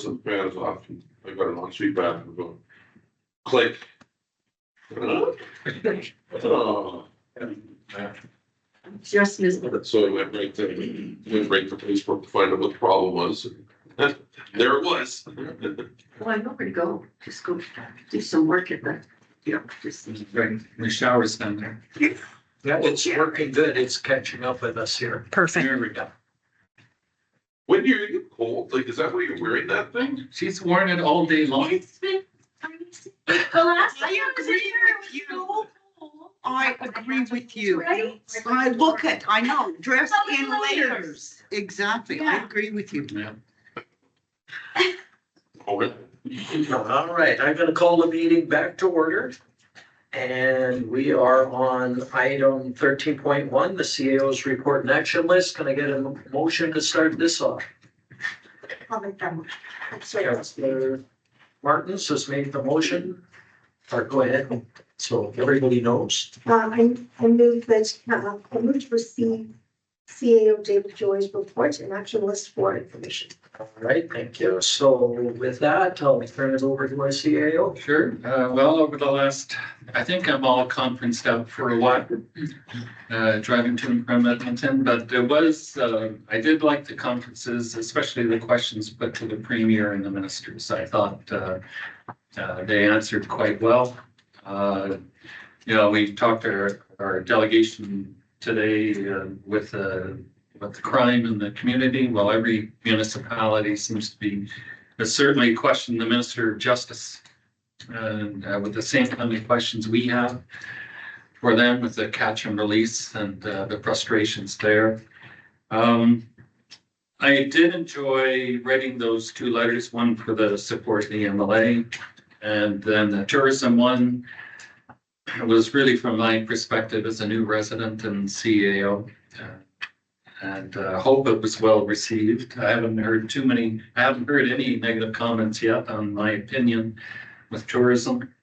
the fans off. I got an ensuite bathroom going. Click. Oh. Just missed it. So I went right to Facebook to find out what the problem was. There it was. Well, I know where to go. Just go do some work at the, just. Right, the shower's down there. Yeah, it's working good. It's catching up with us here. Perfect. There we go. When you get cold, like, is that why you're wearing that thing? She's worn it all day long. It's been freezing. The last time I was in agree here, with it was you. so cold. I agree with you. Right? I know, dress in Layers. layers. Exactly, I Yeah. agree with you. Yeah. Okay. All right, I'm gonna call the meeting back to order. And we are on item 13.1, the CAO's report and action list. Can I get a motion to start this off? I'll make that one. Councillor Martins has made the motion. Or go ahead, so everybody knows. I move that, I move to receive CAO David Joy's report and action list for information. All right, thank you. So with that, I'll turn it over to our CAO. Sure. Well, over the last, I think I'm all conferenced out for a while, driving to and from Edmonton, but there was, I did like the conferences, especially the questions put to the premier and the ministers. I thought they answered quite well. We talked to our delegation today with the crime in the community. Well, every municipality seems to be, certainly questioned the Minister of Justice and with the same kind of questions we have for them with the catch and release and the frustrations there. I did enjoy reading those two letters, one for the support of the MLA and then the tourism one. It was really from my perspective as a new resident and CAO. And hope it was well received. I haven't heard any negative comments yet on my opinion with tourism.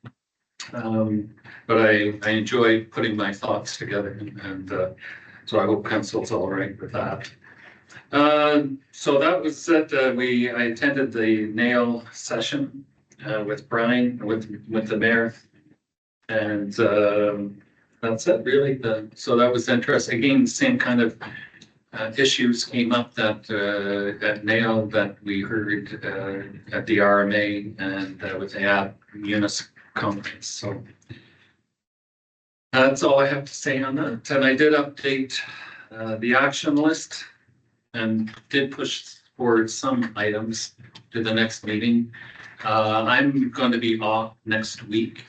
But I enjoy putting my thoughts together and so I hope council's all right with that. So that was it. I attended the NAIL session with Brian, with the mayor. And that's it really. So that was interesting. Again, same kind of issues came up that at NAIL that we heard at the RMA and with the Munis conference. So that's all I have to say on that. And I did update the action list and did push forward some items to the next meeting. I'm going to be off next week,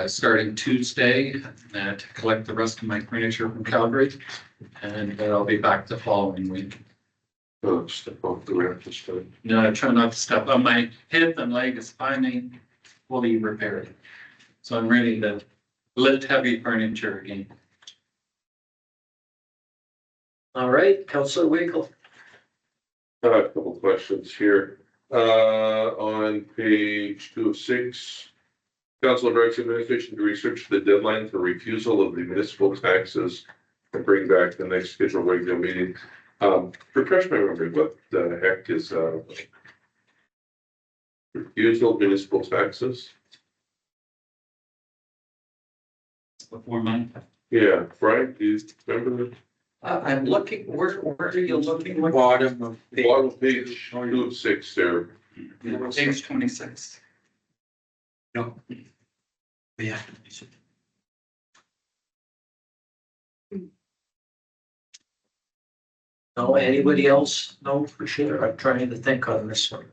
starting Tuesday to collect the rest of my furniture from Calgary. And I'll be back the following week. Step off the ramp this time. No, I try not to step on my hip and leg is finally fully repaired. So I'm ready to lift heavy furniture again. All right, Councillor Winkle. A couple questions here. On page 2 of 6, Council directs administration to research the deadline for refusal of the municipal taxes and bring back the next scheduled regular meeting. Refresh my memory, what the heck is refusal of municipal taxes? Before mine. Yeah, Brian, do you remember I'm looking, where are you looking? Bottom of the bottom of page 2 of 6 there? Page 26. no. Yeah. No, anybody else? No, for sure. I'm trying to think on this one.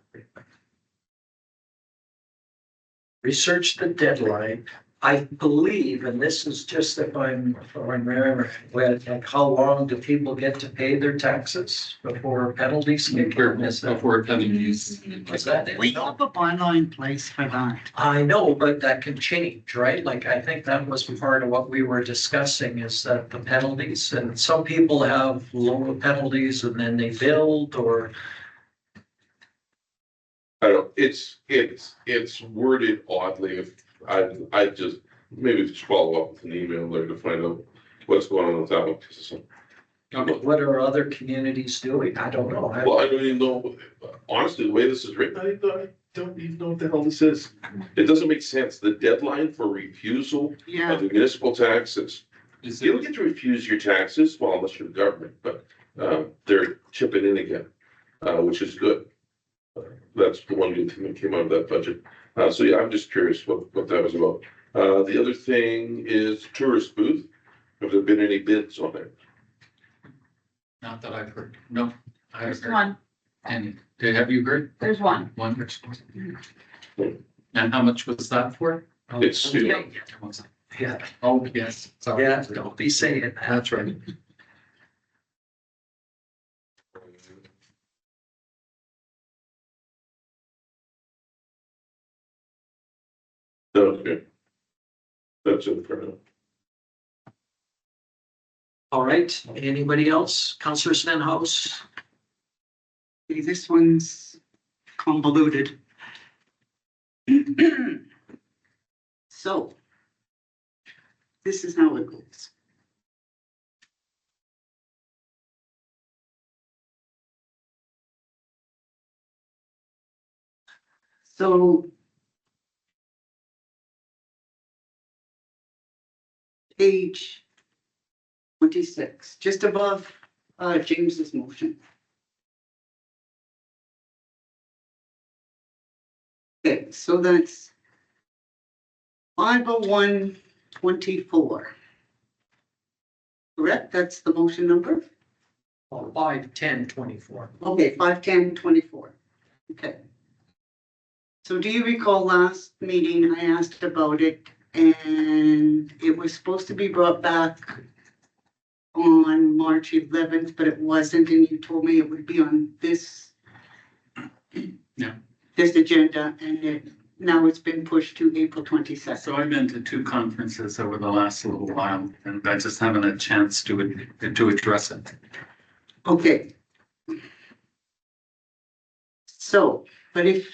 Research the deadline. I believe, and this is just if I'm remembering, like how long do people get to pay their taxes before penalties kick in? Is that- Before penalties. is that it? We have a bylaw in place for that. I know, but that can change, right? Like, I think that was part of what we were discussing is that the penalties, and some people have lower penalties and then they build or. I don't, it's worded oddly. If I just, maybe just follow up with an email there to find out what's going on with that one. 'Cause What are other communities doing? I don't know. Well, I don't even know, honestly, the way this is written, I don't even know what the hell this is. It doesn't make sense. The deadline for refusal Yeah, of the municipal taxes. Is You don't it, get to refuse your taxes, well, unless you're the government, but, they're chipping in again, which is good. That's the one good thing that came out of that budget. So yeah, I'm just curious what that was about. The other thing is tourist booth. Have there been any bids on it? not that I've heard, no. I haven't There's heard one, any. Have you heard there's one. one? And how much was that for? It's, you know, Yeah, Oh, yes, sorry. yeah, don't be saying that. That's right. okay. That's it for now. All right, anybody else? Counselor Stenhouse? okay, this one's convoluted. So. This is how it goes. So. Page 26, just above James's motion. Okay, so that's 50124. Correct, that's the motion number? 5/10/24. Okay, 51024. Okay. So do you recall last meeting I asked about it and it was supposed to be brought back on March 11th, but it wasn't, and you told me it would be on this. Yeah. This agenda, and now it's been pushed to April 22nd. So I've been to two conferences over the last little while, and I just haven't had a chance to address it. Okay. So, but if,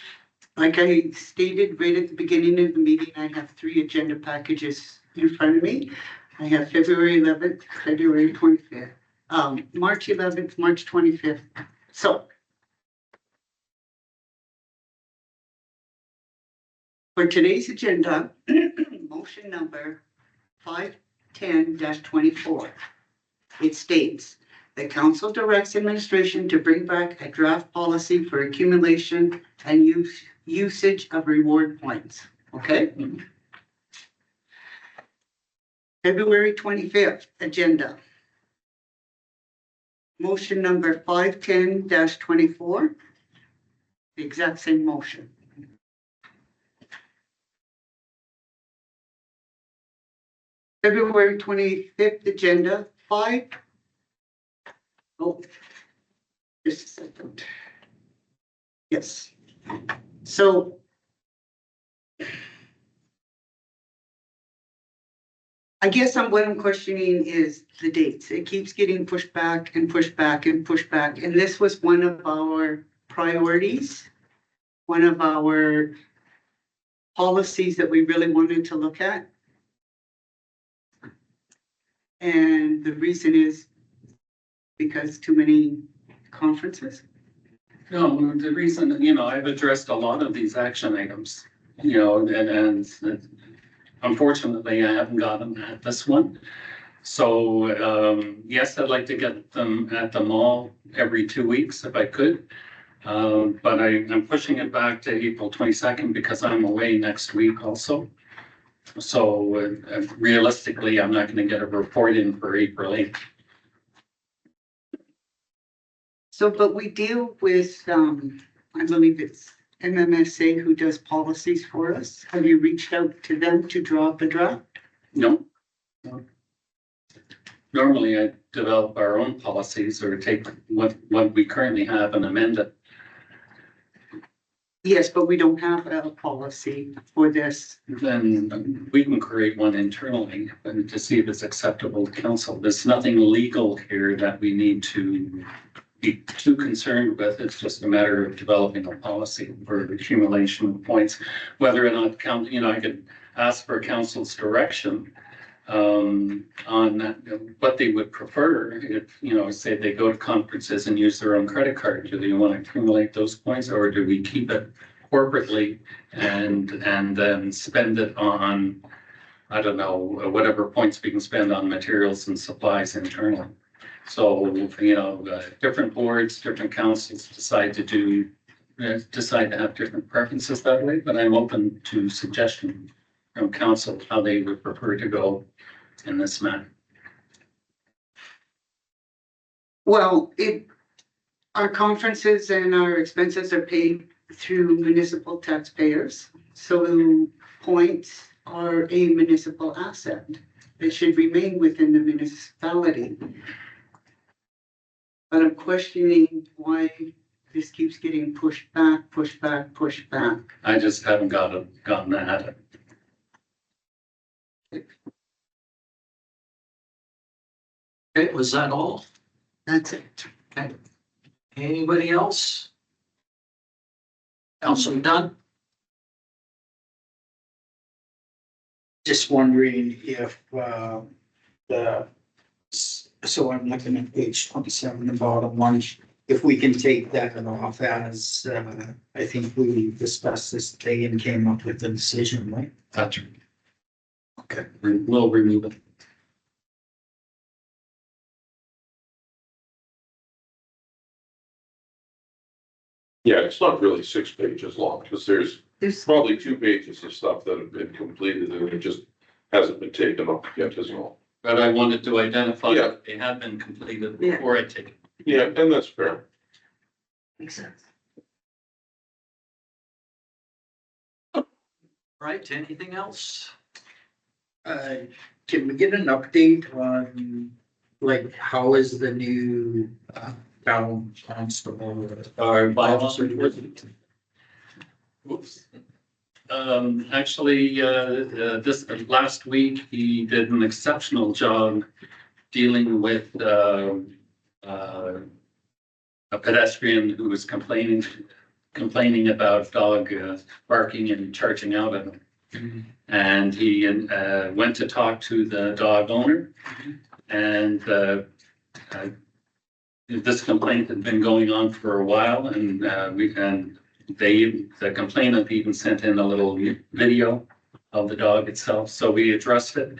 like I stated right at the beginning of the meeting, I have 3 agenda packages in front of me. I have February 11th, February 25th, March 11th, March 25th. So. For today's agenda, motion number 510-24. It states, the council directs administration to bring back a draft policy for accumulation and usage of reward points. Okay? February 25th agenda. Motion number 510-24. The exact same motion. February 25th agenda, 5. Oh, just a second. Yes. So. I guess what I'm questioning is the dates. It keeps getting pushed back and pushed back and pushed back. And this was one of our priorities, one of our policies that we really wanted to look at. And the reason is because too many conferences. No, the reason, I've addressed a lot of these action items, and unfortunately, I haven't gotten at this one. So, yes, I'd like to get them at the mall every 2 weeks if I could. But I'm pushing it back to April 22nd because I'm away next week also. So realistically, I'm not going to get a report in for April 8th. So, but we deal with, I believe it's MMSA who does policies for us. Have you reached out to them to draw up a draft? No. Normally, I develop our own policies or take what we currently have and amend it. Yes, but we don't have a policy for this. Then we can create one internally and to see if it's acceptable to council. There's nothing legal here that we need to be too concerned with. It's just a matter of developing a policy for accumulation of points. Whether or not I could ask for council's direction on what they would prefer. If, say they go to conferences and use their own credit card, do they want to accumulate those points, or do we keep it corporately and then spend it on, I don't know, whatever points we can spend on materials and supplies internally? So, different boards, different councils decide to have different preferences that way, but I'm open to suggestion from council how they would prefer to go in this matter. Well, our conferences and our expenses are paid through municipal taxpayers. So points are a municipal asset. It should remain within the municipality. But I'm questioning why this keeps getting pushed back. I just haven't gotten at it. Okay, was that all? That's it. Okay. Anybody else? Councilman Dunn? Just wondering if, so I'm looking at page 27, the bottom one, if we can take that off as, I think we discussed this today and came up with a decision, right? That's right. Okay. We'll remove it. Yeah, it's not really 6 pages long, because there's There's, probably 2 pages of stuff that have been completed and it just hasn't been taken up yet as well. But I wanted to identify Yeah. if they have been completed Yeah. before I take it. Yeah, and that's fair. makes sense. Right, anything else? Can we get an update on, like, how is the new town constable? Our bylaws are working. Whoops. Actually, this last week, he did an exceptional job dealing with a pedestrian who was complaining about dog barking and charging out at him. And he went to talk to the dog owner, and this complaint had been going on for a while, and the complainant even sent in a little video of the dog itself. So we addressed it.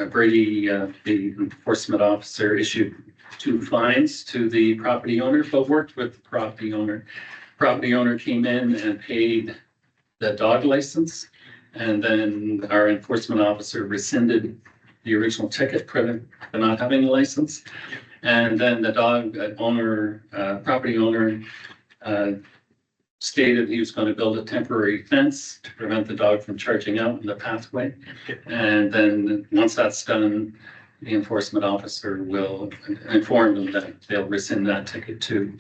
Brady, the enforcement officer, issued 2 fines to the property owner, but worked with the property owner. Property owner came in and paid the dog license, and then our enforcement officer rescinded the original ticket for not having a license. And then the dog owner, property owner, stated he was going to build a temporary fence to prevent the dog from charging out in the pathway. And then once that's done, the enforcement officer will inform them that they'll rescind that ticket too.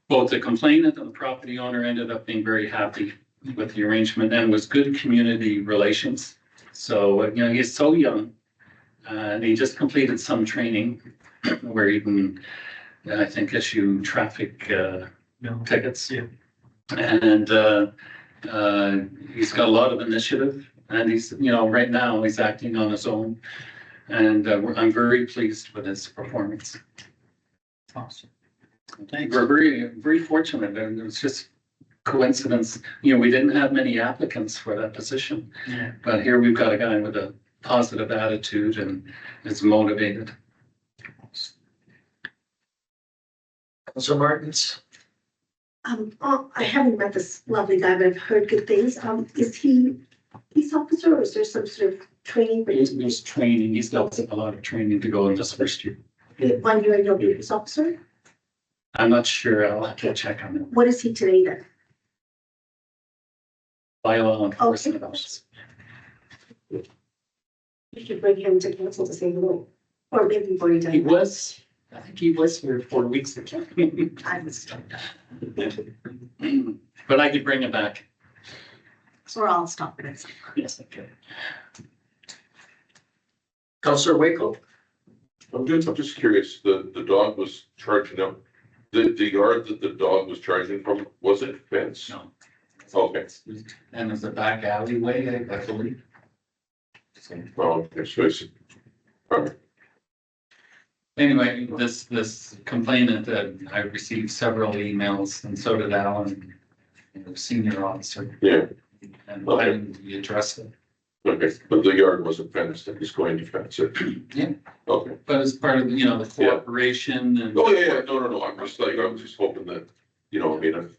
Both the complainant and the property owner ended up being very happy with the arrangement, and was good community relations. So, he's so young, and he just completed some training where he can, I think, issue traffic tickets. Yeah. And he's got a lot of initiative, and he's, right now he's acting on his own. And I'm very pleased with his performance. Awesome. Thanks. We're very, very fortunate, and it was just coincidence. We didn't have many applicants for that position, Yeah. but here we've got a guy with a positive attitude and is motivated. Councilor Martins? I haven't met this lovely guy, but I've heard good things. Is he police officer, or is there some sort of training? He's training. He's got a lot of training to go in this first year. 1 year, you'll be a police officer? I'm not sure. I'll have to check on it. What is he today then? Bylaw enforcement Okay. officer. You should bring him to council to say hello, or maybe you've already He done. was, I think he was here 4 weeks ago. I was, But I could bring it back. Or I'll stop it at some point. Yes, okay. Councilor Waco? I'm just curious, the dog was charging up, the yard that the dog was charging from, was it fenced? No. Okay. And there's a back alleyway, I believe. Oh, okay, so it's, alright, Anyway, this complainant, I received several emails and so did Alan, the senior officer, yeah, and why didn't we address it? okay, but the yard wasn't fenced, it was going to fence it. Yeah. Okay, But as part of, the cooperation and. oh, yeah, no, I'm just like, I was just hoping that, I mean,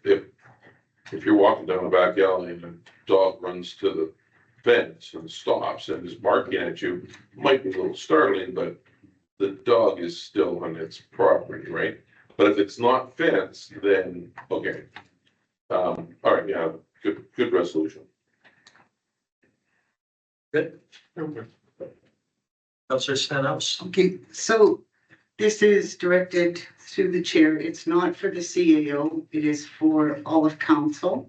if you're walking down the back alley and a dog runs to the fence and stops and is barking at you, might be a little startling, but the dog is still on its property, right? But if it's not fenced, then, okay. All right, yeah, good resolution. Good. Counselor Stenhouse. Okay, so this is directed through the chair. It's not for the CAO. It is for all of council.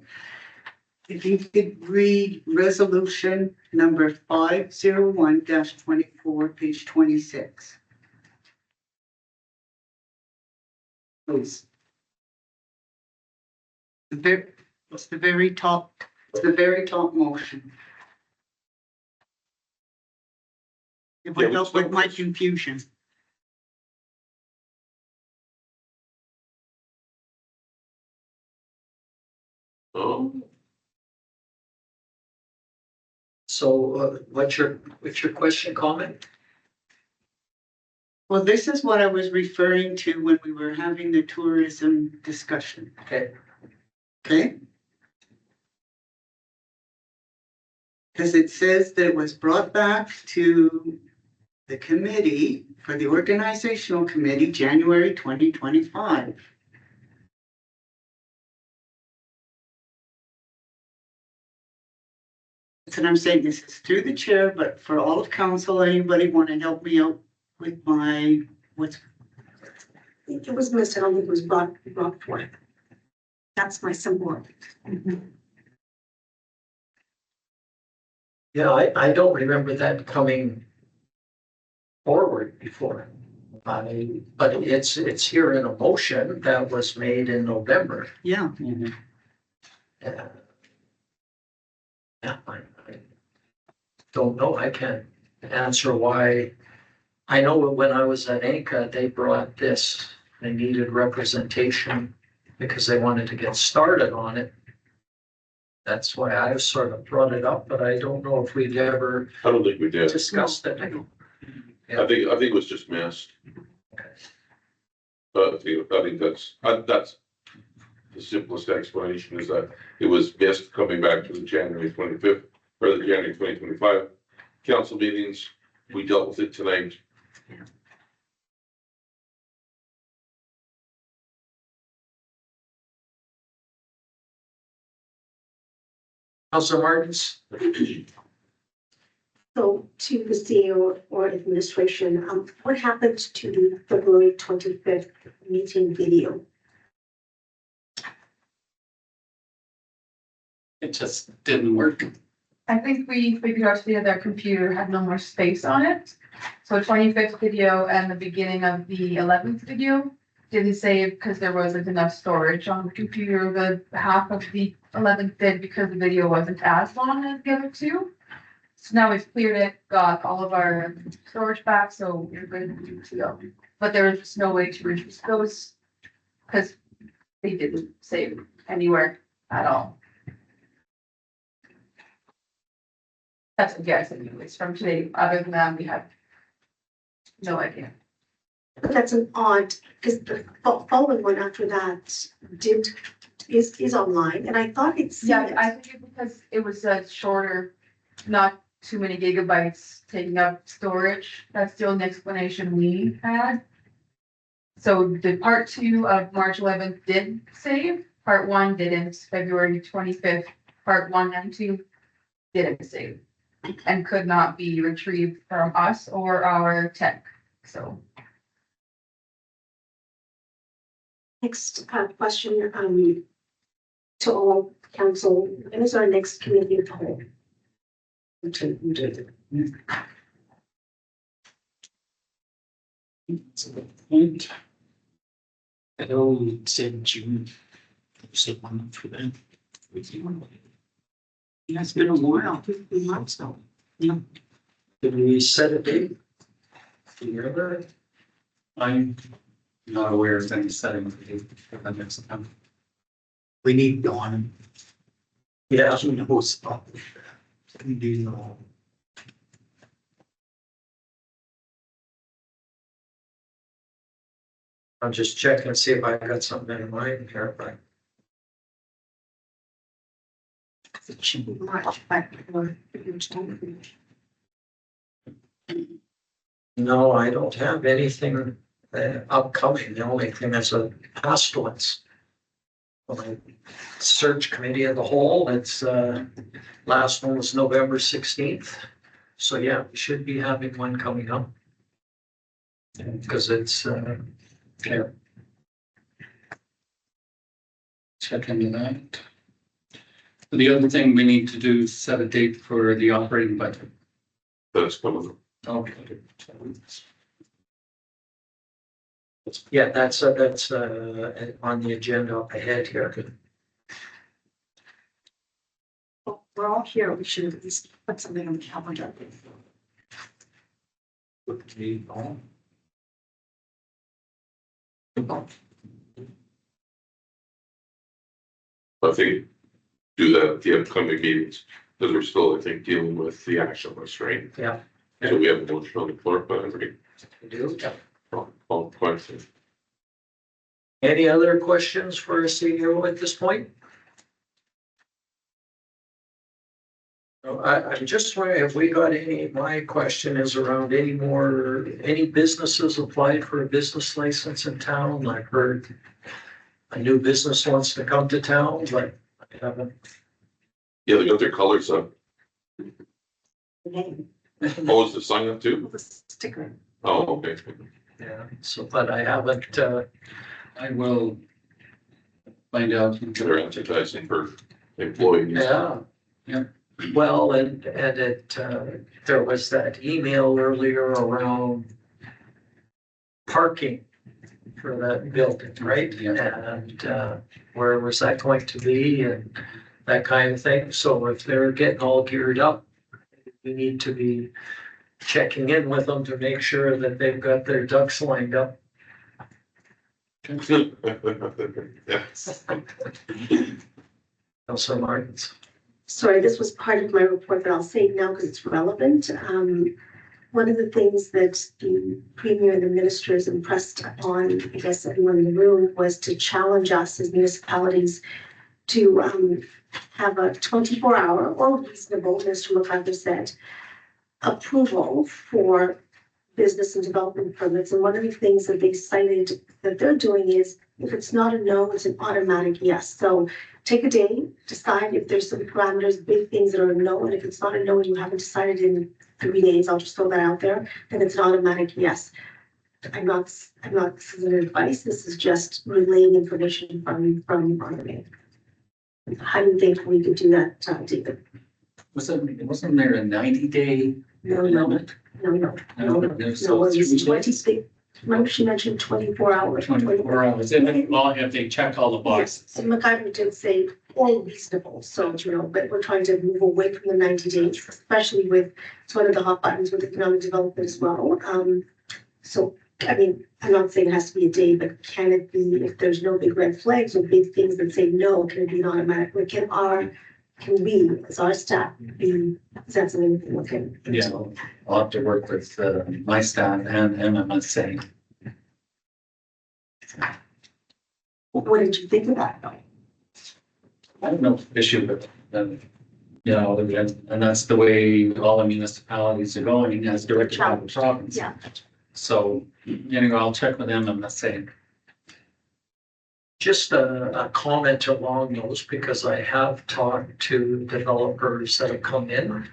If you could read resolution number 501-24, page 26. Please. It's the very top motion. It Yeah, would help with my confusion. Oh, So what's your question, comment? Well, this is what I was referring to when we were having the tourism discussion, Okay, okay? Because it says that it was brought back to the committee for the organizational committee, January 2025. That's what I'm saying. This is through the chair, but for all of council, anybody want to help me out with my, what's, It was missed, I don't think it was brought forth. That's my simple. yeah, I don't remember that coming forward before. But it's here in a motion that was made in November. yeah. Yeah, I don't know, I can't answer why. I know when I was at ANCA, they brought this, they needed representation because they wanted to get started on it. That's why I sort of brought it up, but I don't know if we'd ever I don't think we did. discussed it. I think it was just missed. But I think that's the simplest explanation is that it was missed coming back to the January 25th or the January 2025 council meetings. We dealt with it tonight. Councilor Martins? So to the CEO or administration, what happened to the February 25th meeting video? It just didn't work. I think we figured out today their computer had no more space on it. So 25th video and the beginning of the 11th video didn't save because there wasn't enough storage on the computer. The half of the 11th did because the video wasn't as long as the other two. So now we've cleared it, got all of our storage back, so we're good to go. But there was just no way to reduce those because they didn't save anywhere at all. That's a guess anyways from today. Other than that, we have no idea. But that's an odd, because the following one after that is online, and I thought it's. Yeah, I think it's because it was a shorter, not too many gigabytes taking up storage. That's the only explanation we had. So the part 2 of March 11th did save, part 1 didn't, February 25th, part 1 and 2 didn't save. And could not be retrieved from us or our tech, so. Next question, to all council, when is our next committee of the whole? Point. I know said June. Said one for them. It's been a while, 15 months now. Yeah. Did we set a date? Do you remember? I'm not aware of any setting for the next time. We need Dawn. Yeah, She knows stuff. We do know. I'll just check and see if I got something in mind here, but It should be March, but we're pretty much done. no, I don't have anything upcoming. The only thing is a pestilence. My search committee of the whole, it's last one was November 16th. So yeah, we should be having one coming up. Because it's Okay. Check into that. The other thing we need to do is set a date for the operating budget. That's coming up. Okay. yeah, that's on the agenda up ahead here. Well, we're all here, we should at least put something on the calendar. I think do that at the upcoming meetings, because we're still, I think, dealing with the action list, right? Yeah. So we have a motion on the floor, but I think, We do. question. Any other questions for our CEO at this point? No, I'm just wondering if we got any, my question is around any businesses applied for a business license in town? I've heard a new business wants to come to town, but I haven't. Yeah, they got their colors up. The name, Oh, is the sign up too? the sticker. Oh, okay. Yeah, so, but I haven't, I will find out. They're advertising for employees. yeah. Yeah. Well, and it, there was that email earlier around parking for that building, right? Yeah. And, where was that going to be and that kind of thing. So if they're getting all geared up, we need to be checking in with them to make sure that they've got their ducks lined up. Yes. Councilor Martins. Sorry, this was part of my report, but I'll say it now because it's relevant. One of the things that the premier and the ministers impressed on, I guess, everyone in the room was to challenge us as municipalities to have a 24-hour or reasonable, Mr. MacArthur said, approval for business and development permits. And one of the things that they cited that they're doing is if it's not a no, it's an automatic yes. So take a day, decide if there's some parameters, big things that are a no, and if it's not a no and you haven't decided in 3 days, I'll just throw that out there, then it's an automatic yes. this is an advice, this is just relaying information from RMA. How do you think we could do that, David? Wasn't there a 90-day? No, So it's 20, remember she mentioned 24 hours. 24 hours, and then, well, if they check all the Yes, boxes. so MacIver did say all reasonable, so, but we're trying to move away from the 90 days, especially with, it's one of the hot buttons with economic development as well. So, I mean, I'm not saying it has to be a day, but can it be, if there's no big red flags or big things that say no, can it be an automatic, or can we, as our staff, be sensitive and look at? Yeah, I'll have to work with my staff and MMSA. What did you think of that? I have no issue with them. And that's the way all the municipalities are going as directed by the province. Yeah. So, I'll check with MMSA. Just a comment along those, because I have talked to developers that have come in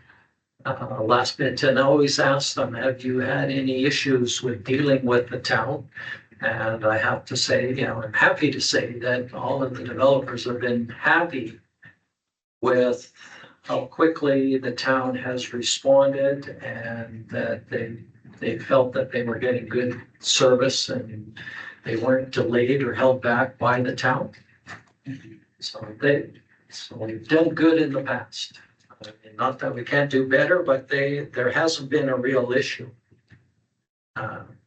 last minute and I always ask them, have you had any issues with dealing with the town? And I have to say, I'm happy to say that all of the developers have been happy with how quickly the town has responded and that they felt that they were getting good service and they weren't delayed or held back by the town. So they've done good in the past. Not that we can't do better, but there hasn't been a real issue.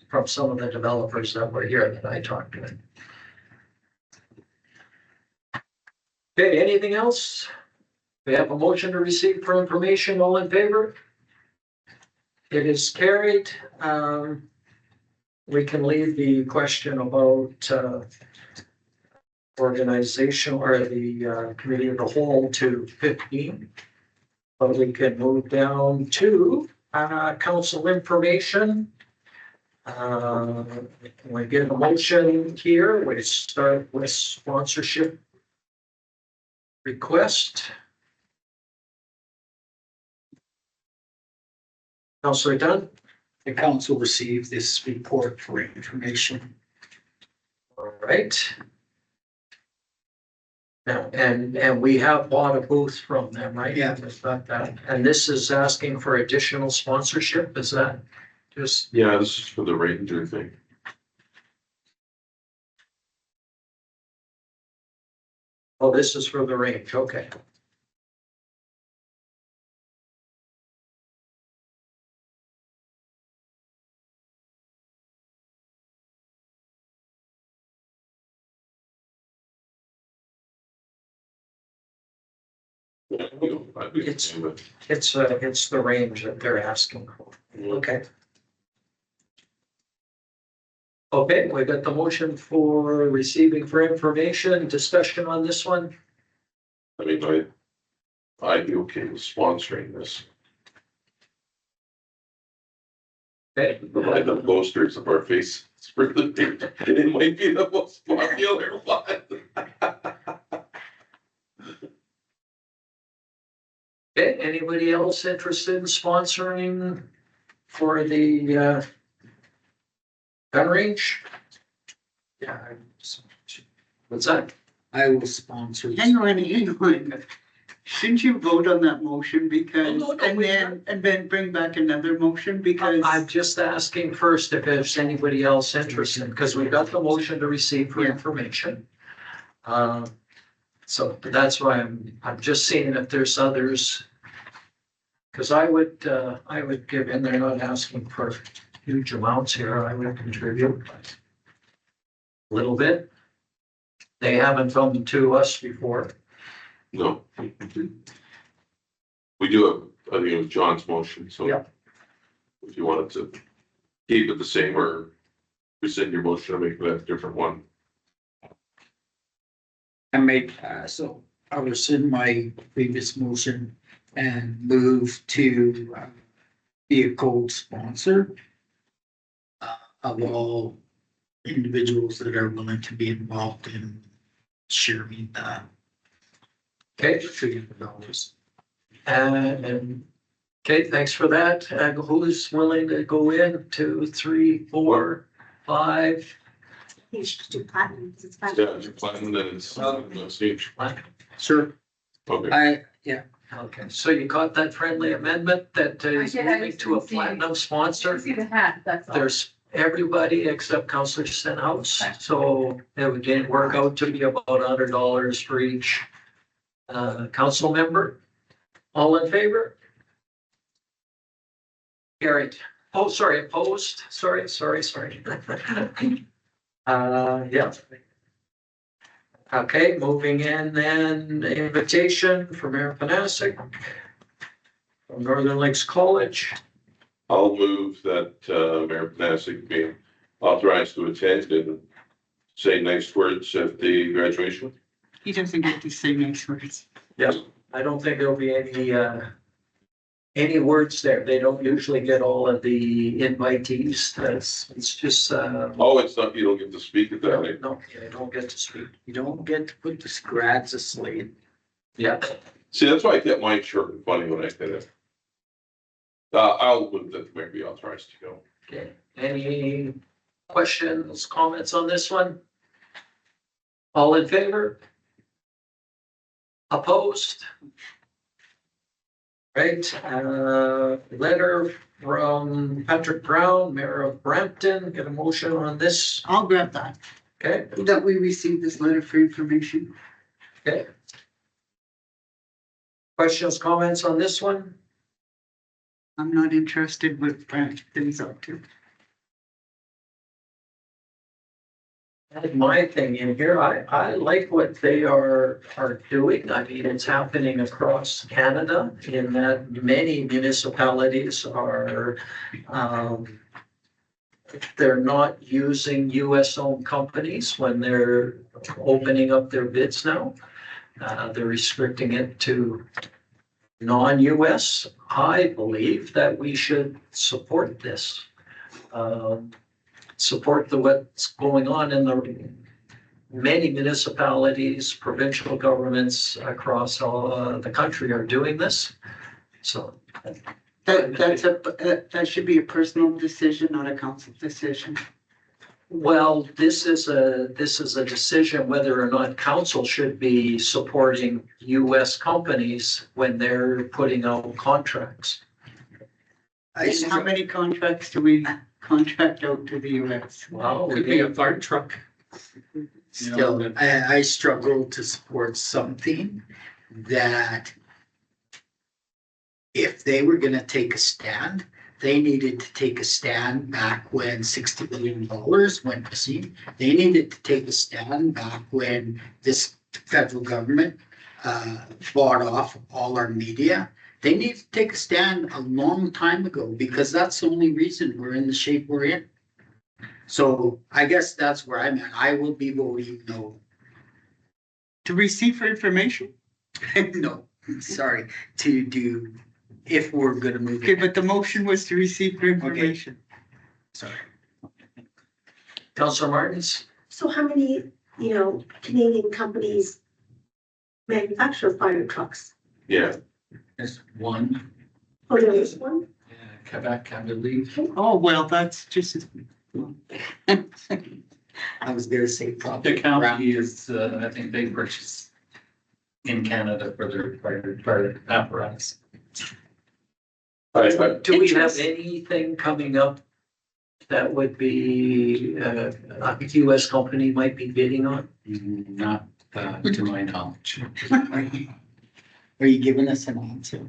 From some of the developers that were here that I talked to. Okay, anything else? We have a motion to receive for information, all in favor? It is carried. We can leave the question about organization or the committee of the whole to 15. But we can move down to council information. We get a motion here. We start with sponsorship request. Councilor Dunn? The council received this report for information. All right. Now, and we have bought a booth from them, right? Yeah. We've got that. And this is asking for additional sponsorship, is that just? Yeah, this is for the Ranger thing. Oh, this is for the range, okay. It's the range that they're asking for. Okay. Okay, we got the motion for receiving for information, discussion on this one. I mean, I'd be okay with sponsoring this. Okay. Provide the posters of our faces for the thing. It might be the most popular one. Okay, anybody else interested in sponsoring for the gun range? Yeah. What's that? I will sponsor. Hang on. Shouldn't you vote on that motion because, No, and then bring back another motion because? I'm just asking first if there's anybody else interested, because we've got the motion to receive for Yeah. information. So that's why I'm just seeing if there's others. Because I would give in, they're not asking for huge amounts here, I would contribute a little bit. They haven't come to us before. No. We do have, I think it was John's motion, so. Yeah. If you wanted to keep it the same or rescind your motion or make that a different one. I make, so I rescind my previous motion and move to be a co-sponsor of all individuals that are willing to be involved in sharing the Okay, $300. and, okay, thanks for that. Who's willing to go in? 2, 3, 4, 5? You should do platinum because it's Yeah, platinum. it's platinum, then it's huge. Sure. Okay, Okay, so you got that friendly amendment that is I did, I moving just to a didn't see- platinum sponsor? See the hat, that's all. There's everybody except Councillor Stenhouse, Okay. so it didn't work out to be about $100 for each council member. All in favor? Carried. Oh, sorry, opposed? Sorry. Yeah. Okay, moving in then, invitation from Mayor Panasic from Northern Lakes College. I'll move that Mayor Panasic be authorized to attend and say nice words at the graduation. He doesn't get to say nice words. I don't think there'll be any words there. They don't usually get all of the invitees. It's just, Oh, it's not, you don't get to speak at that, eh? no, they don't get to speak. You don't get to put the grads asleep. Yeah, See, that's why I kept mine short and funny when I did it. I'll move that the mayor be authorized to go. okay. Any questions, comments on this one? All in favor? Opposed? Right, letter from Patrick Brown, Mayor of Brampton, get a motion on this, I'll grab that, okay? that we received this letter for information. Okay. Questions, comments on this one? I'm not interested with things up to. Add my thing in here, I like what they are doing. I mean, it's happening across Canada in that many municipalities are, they're not using US owned companies when they're opening up their bids now. They're restricting it to non-US. I believe that we should support this. Support what's going on in the many municipalities, provincial governments across all the country are doing this. So That should be a personal decision, not a council decision. well, this is a decision whether or not council should be supporting US companies when they're putting out contracts. And how many contracts do we contract out to the US? Well, Could be a fire truck. Still, I struggle to support something that if they were gonna take a stand, they needed to take a stand back when $60 billion went missing. They needed to take a stand back when this federal government bought off all our media. They need to take a stand a long time ago because that's the only reason we're in the shape we're in. So I guess that's where I'm at. I will be voting no. To receive for information? No, sorry, to do, if we're gonna move. Okay, ahead. but the motion was to receive for information. Sorry. Councilor Martins? So how many, Canadian companies manufacture fire trucks? Yeah, There's one, Oh, there is one? Quebec, I believe. Oh, well, that's just. I was gonna say The probably. county is, I think they purchase in Canada for their fire apparatus. Do we have anything coming up that would be, a US company might be bidding on? Not to my knowledge. Are you giving us an answer?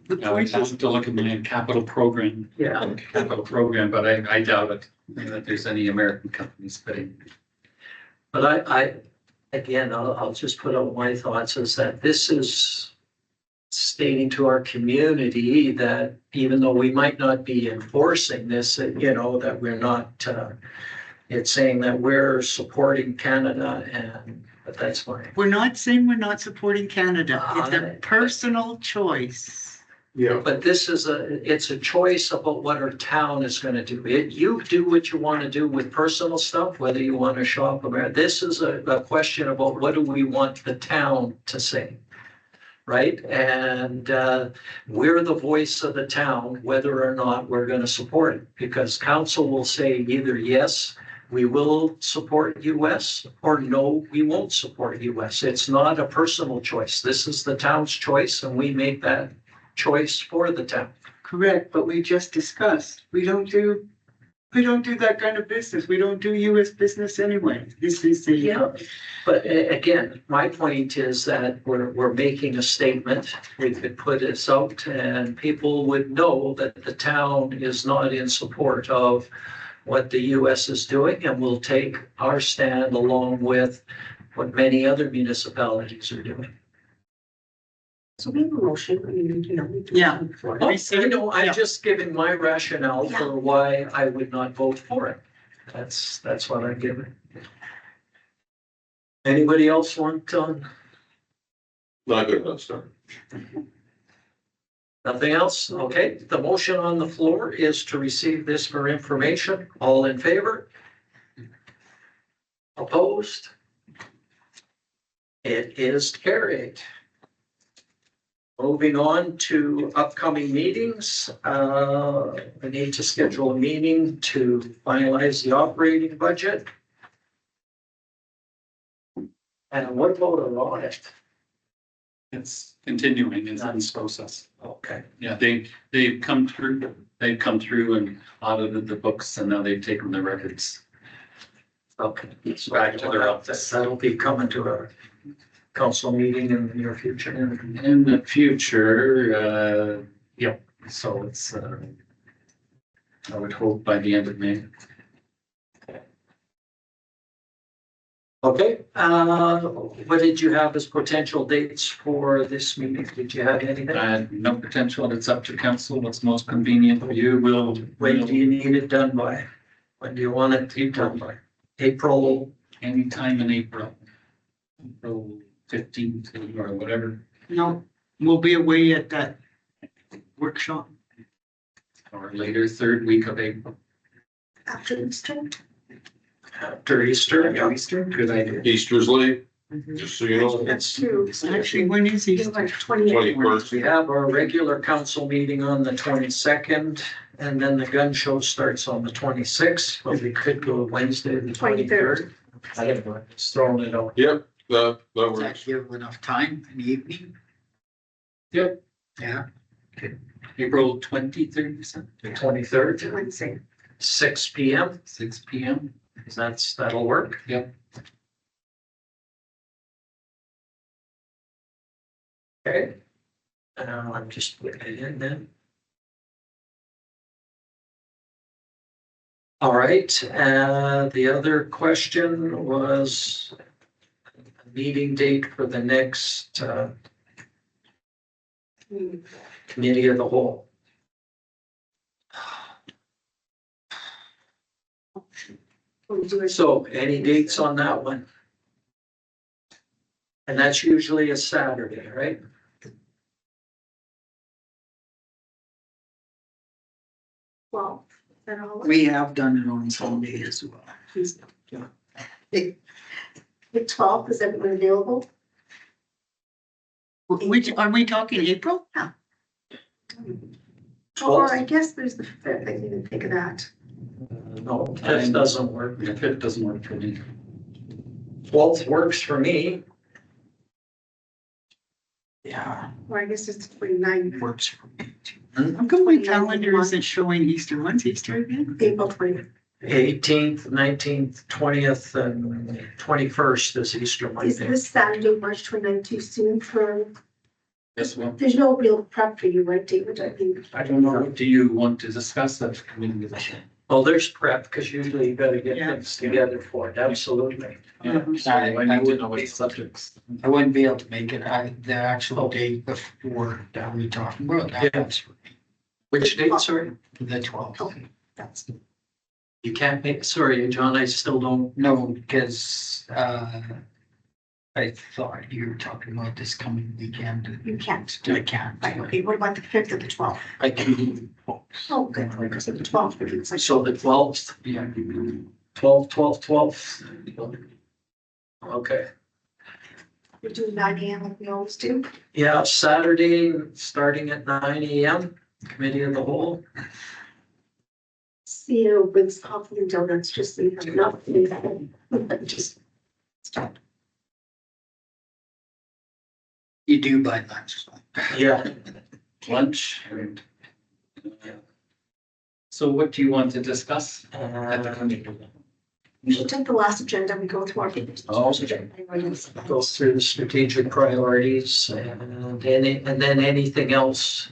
The I would point is, have to look at my capital program, but I doubt it, that there's any American companies bidding. But again, I'll just put out my thoughts is that this is stating to our community that even though we might not be enforcing this, that we're not, it's saying that we're supporting Canada but that's fine. we're not saying we're not supporting Canada. It's a Uh, personal choice. yeah. But this is it's a choice about what our town is gonna do. You do what you wanna do with personal stuff, whether you wanna shop or, this is a question about what do we want the town to say? Right? And, we're the voice of the town, whether or not we're gonna support it. Because council will say either yes, we will support US, or no, we won't support US. It's not a personal choice. This is the town's choice and we make that choice for the town. Correct, but we just discussed, we don't do that kind of business. We don't do US business anyway. This is the. Yeah. But again, my point is that we're making a statement. We could put this out and people would know that the town is not in support of what the US is doing, and we'll take our stand along with what many other municipalities are doing. So we have a motion, Yeah. For Oh, it. I'm just giving my rationale Yeah. for why I would not vote for it. That's what I'm giving. Anybody else want to? Not good enough, sir. Nothing else? Okay, the motion on the floor is to receive this for information. All in favor? Opposed? It is carried. Moving on to upcoming meetings, we need to schedule a meeting to finalize the operating budget. And what about an audit? It's continuing, it's in process. Okay. Yeah, they've come through and audited the books and now they've taken the records. Okay. Back to their office. That'll be coming to our council meeting in the near future. In the future, yep, so it's, I would hope by the end of May. Okay, what did you have as potential dates for this meeting? Did you have anything? No potential, it's up to council, what's most convenient for you, When do you need it done by? When do you want it to be done by? April? anytime in April. April 15th or whatever, No, we'll be away at that workshop. or later, third week of April. After Easter. After Easter? Yeah. Easter, good idea. Easter's late, just so you know. That's true. Actually, when is he? You're like 20. 21st. We have our regular council meeting on the 22nd, and then the gun show starts on the 26th, but we could go Wednesday, the 23rd. I don't know, just throwing it out. Yep, that Does that works. give enough time in the evening? Yep. Yeah, April 23rd, you said? The 23rd, Wednesday. 6 p.m. 6 p.m. That'll work. Yep. Okay. I'm just putting it in then. All right, the other question was a meeting date for the next committee of the whole. We'll do it. So any dates on that one? And that's usually a Saturday, right? Well, then all. we have done it on Sunday as well. The 12th, is everyone available? Which, are we talking April? Or I guess there's the 5th, I didn't even think of that. No, that doesn't work. If it doesn't work for me. 12th works for me. Yeah, Or I guess it's the 29th, works for me too. How come my calendar isn't showing Easter? When's Easter again? April 20th. 18th, 19th, 20th, and 21st is Easter Is Monday. this Saturday, March 29th too soon for, Yes, well, there's no real prep for you, right, David? I mean, I don't know, do you want to discuss that committee with us? Well, there's prep, because usually you gotta get Yeah. things together for it, absolutely. Yeah, so I need to know what subjects. I wouldn't be able to make it, the actual date before that we talked about, Yeah. that's Which date, sorry? the 12th. okay, that's, You can't make, sorry, John, I still don't, No, because, I thought you were talking about this coming weekend. you can't. I can't. Right, okay, what about the 5th or the 12th? I can. Oh, good, because of the 12th, but it's like. so the 12th, Yeah. 12th. Okay, We do 9 AM like we always do. yeah, Saturday, starting at 9 AM, committee of the whole. CEO brings coffee and donuts, just so you have enough. Just stop. You do by lunch. Yeah. Lunch and. So what do you want to discuss? At the And committee? We should take the last agenda, we go through our. Oh, okay. go through the strategic priorities and then anything else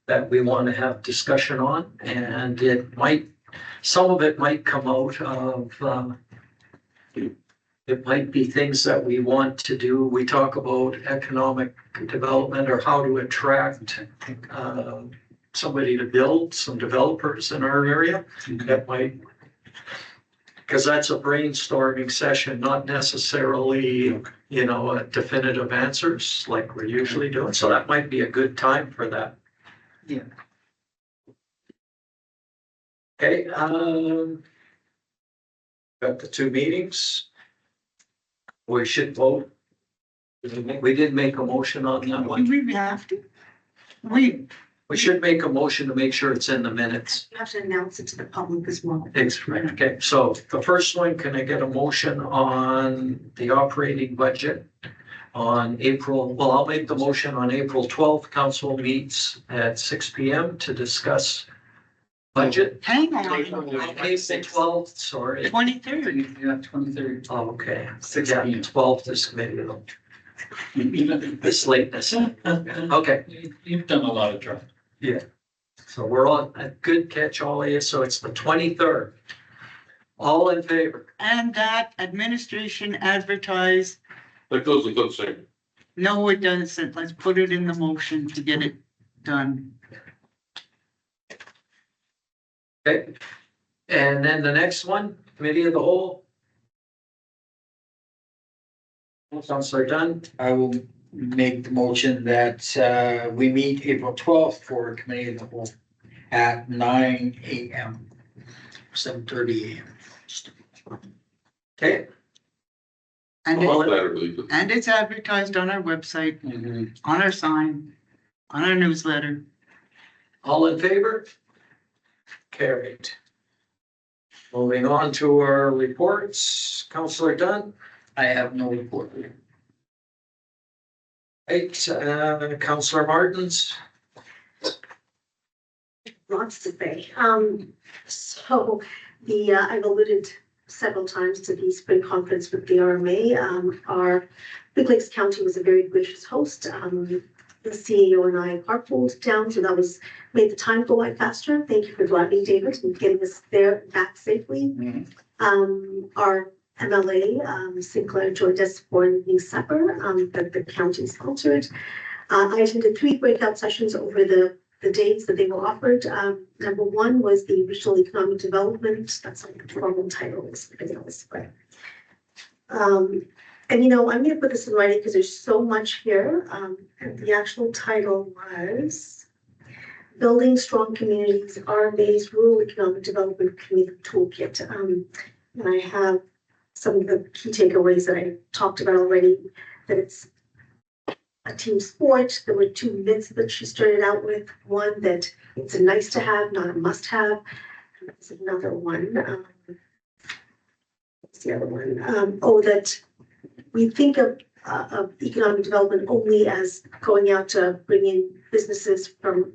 that we want to have discussion on. And it might, some of it might come out of, it might be things that we want to do. We talk about economic development or how to attract somebody to build, some developers in our area. That might, because that's a brainstorming session, not necessarily, you know, definitive answers like we're usually doing. So that might be a good time for that. Yeah. Okay, got the two meetings. We should vote. We did make a motion on that Do one. we have to? We should make a motion to make sure it's in the minutes. You have to announce it to the public as well. Thanks, Rick. Okay, so the first one, can I get a motion on the operating budget on April, well, I'll make the motion on April 12th, council meets at 6 PM to discuss budget. hang on, April 12th, sorry. 23rd. Yeah, 23rd. Oh, okay. 6 Yeah, p.m. 12th is committee though. this lateness. Okay, You've done a lot of trouble. so we're on a good catch all of you. So it's the 23rd. All in favor? And that administration advertised, That goes without saying. no, it doesn't. Let's put it in the motion to get it done. Okay. And then the next one, committee of the whole. Councilor Dunn, I will make the motion that we meet April 12th for committee of the whole at 9 AM, 7:30 AM. okay, And Well, it, That or leave it. and it's advertised on our website, on our sign, on our newsletter. all in favor? Carried. Moving on to our reports, Councilor Dunn. I have no report. Right, Councilor Martins. Lots to say. So I've alluded several times to the spring conference with the RMA. Our Big Lakes County was a very gracious host. The CEO and I carpooled down, so that made the time go by faster. Thank you for driving, David, and getting us there back safely. Our MLA, Sinclair, joined us for an evening supper that the county sponsored. I attended 3 breakout sessions over the days that they were offered. Number 1 was the Regional Economic Development. That's like the formal title is, because it was spread. And I'm going to put this in writing because there's so much here. And the actual title was Building Strong Communities, RMA's Rural Economic Development Community Toolkit. And I have some of the key takeaways that I talked about already, that it's a team sport. There were 2 myths that she started out with. One, that it's a nice to have, not a must have. And there's another one. What's the other one? That we think of economic development only as going out to bring in businesses from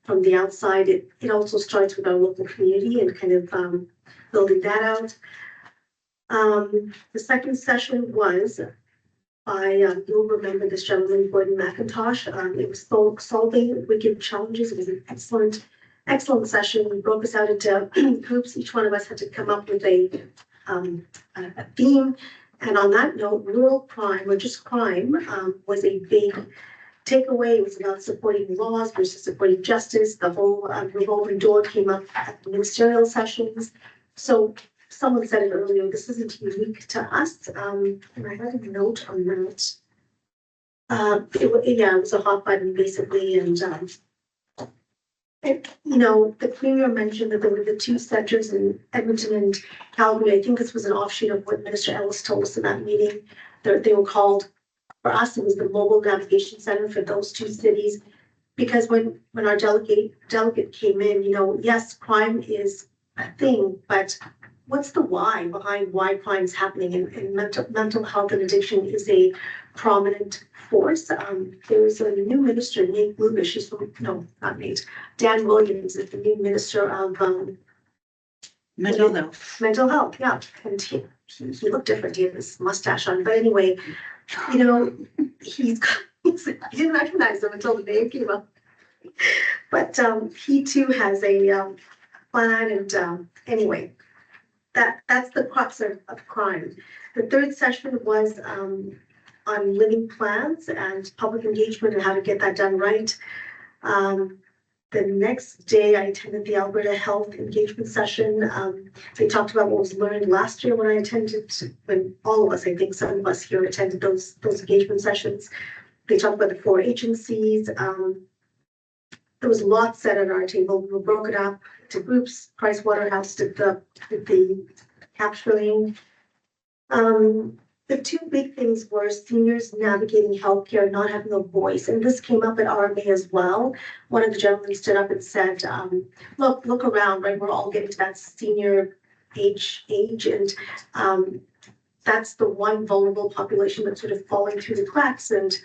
the outside. It also starts with our local community and kind of building that out. The second session was by, you'll remember this gentleman, Gordon McIntosh. It was solving wicked challenges. It was an excellent session. We broke us out into groups. Each one of us had to come up with a theme. And on that note, rural crime, or just crime, was a big takeaway. It was about supporting laws versus supporting justice. The whole revolving door came up at the ministerial sessions. So someone said it earlier, this isn't unique to us. And I had a note on that. It was a hot button basically. And the premier mentioned that there were the 2 centers in Edmonton and Calgary. I think this was an offshoot of what Minister Ellis told us in that meeting. They were called, for us, it was the Mobile Navigation Center for those 2 cities. Because when our delegate came in, yes, crime is a thing, but what's the why behind why crime is happening? And mental health and addiction is a prominent force. There was a new minister, Nate Lubish. She's from, no, not Nate. Dan Williams is the new minister of Mental health. mental health. Yeah, and he looked different. He had this mustache on, but anyway, I didn't recognize him until the name came up. But he too has a plan, and anyway, that's the crux of crime. The 3rd session was on living plans and public engagement and how to get that done right. The next day, I attended the Alberta Health Engagement Session. They talked about what was learned last year when I attended, when all of us, I think some of us here attended those engagement sessions. They talked about the 4 agencies. There was a lot said at our table. We broke it up to groups. Price Waterhouse did the capturing. The 2 big things were seniors navigating healthcare, not having a voice. And this came up at RMA as well. One of the gentlemen stood up and said, look around, right? We're all getting to that senior age. And that's the one vulnerable population that's sort of falling through the cracks. And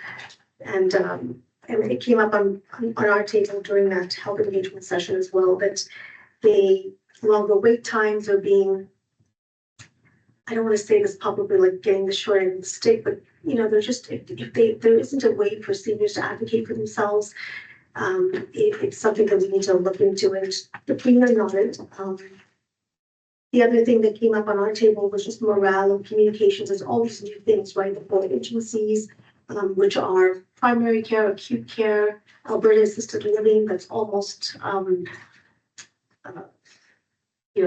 it came up on our table during that health engagement session as well, that the longer wait times are being I don't want to say this publicly, like getting the short end of the stick, but you know, they're just, if there isn't a way for seniors to advocate for themselves, it's something that we need to look into, and the premier nodded. The other thing that came up on our table was just morale and communications. There's all these new things, right? The four agencies, which are primary care, acute care, Alberta assisted living, that's almost,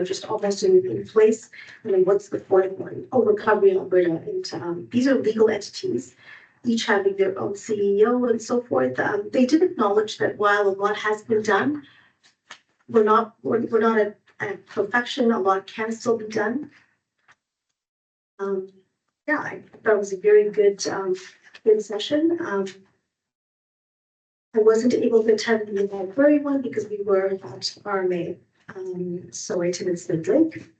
just almost in place. And then what's the fourth one? Oh, Recovery Alberta. And these are legal entities, each having their own CEO and so forth. They did acknowledge that while a lot has been done, we're not at perfection. A lot can still be done. Yeah, I thought it was a very good session. I wasn't able to attend the library one because we were at RMA. So I attended Smith Lake.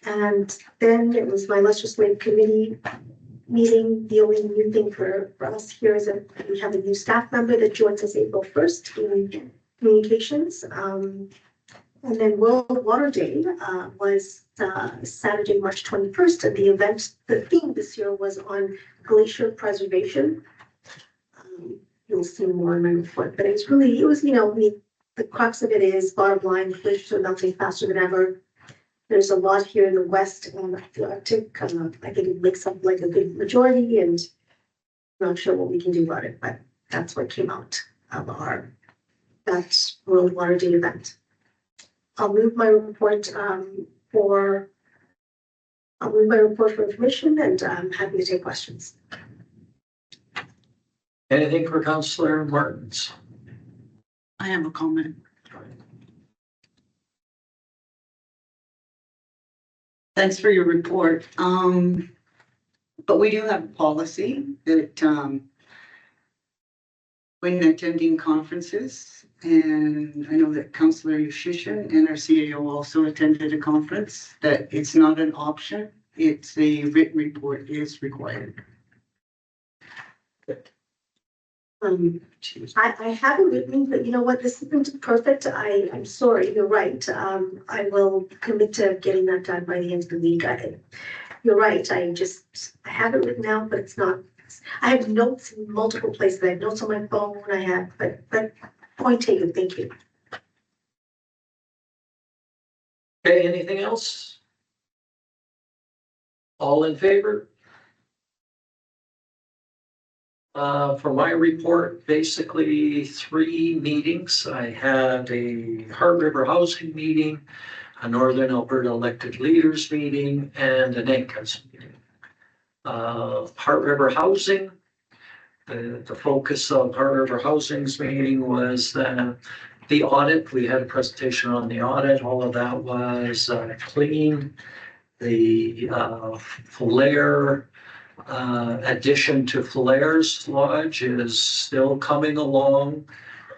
And then it was my legislative committee meeting. The only new thing for us here is that we have a new staff member that joins us April 1st in communications. And then World Water Day was Saturday, March 21st. And the theme this year was on glacier preservation. You'll see more in my report, but it was, the crux of it is, bottom line, glaciers are melting faster than ever. There's a lot here in the West and the Arctic. I think it makes up like a good majority, and I'm not sure what we can do about it, but that's what came out of that World Water Day event. I'll move my report for information, and I'm happy to take questions. Anything for Councillor Martins? I have a comment. Thanks for your report. But we do have a policy that when attending conferences, and I know that Councillor Yushishin and our CAO also attended a conference, that it's not an option, it's a written report is required. I have it with me, but you know what? This isn't perfect. I'm sorry. You're right. I will commit to getting that done by the end of the week. You're right. I have it written out, but it's not. I have notes in multiple places. I have notes on my phone. But point taken. Thank you. Okay, anything else? All in favor? For my report, basically 3 meetings. I had a Heart River Housing meeting, a Northern Alberta Elected Leaders meeting, and an ANCAS meeting. Heart River Housing, the focus of Heart River Housing's meeting was the audit. We had a presentation on the audit. All of that was clean. The flare addition to Flair's Lodge is still coming along,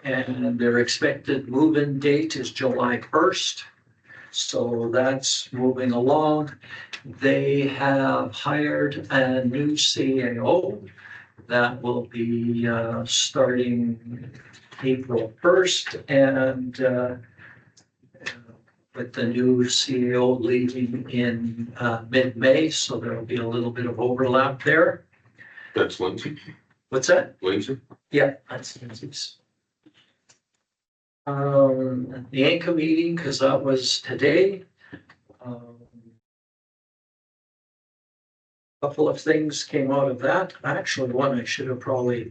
and their expected move-in date is July 1st. So that's moving along. They have hired a new CAO that will be starting April 1st, and with the new CEO leaving in mid-May, so there will be a little bit of overlap there. That's Lindsay. What's that? Lindsay. Yeah, that's Lindsay's. The ANCA meeting, because that was today. Couple of things came out of that. Actually, one I should have probably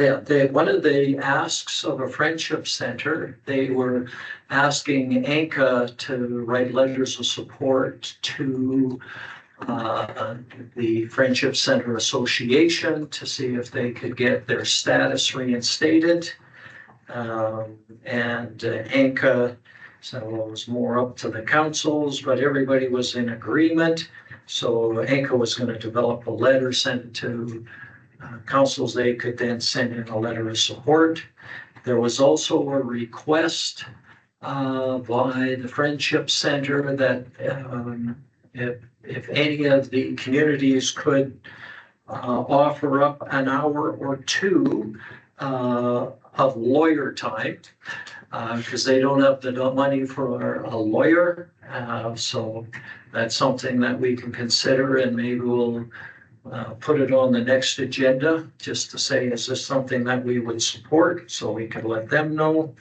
one of the asks of a friendship center, they were asking ANCA to write letters of support to the Friendship Center Association to see if they could get their status reinstated. And ANCA, so it was more up to the councils, but everybody was in agreement. So ANCA was going to develop a letter sent to councils. They could then send in a letter of support. There was also a request by the Friendship Center that if any of the communities could offer up an hour or two of lawyer time. Because they don't have the money for a lawyer, so that's something that we can consider, and maybe we'll put it on the next agenda, just to say, is this something that we would support, so we can let them know.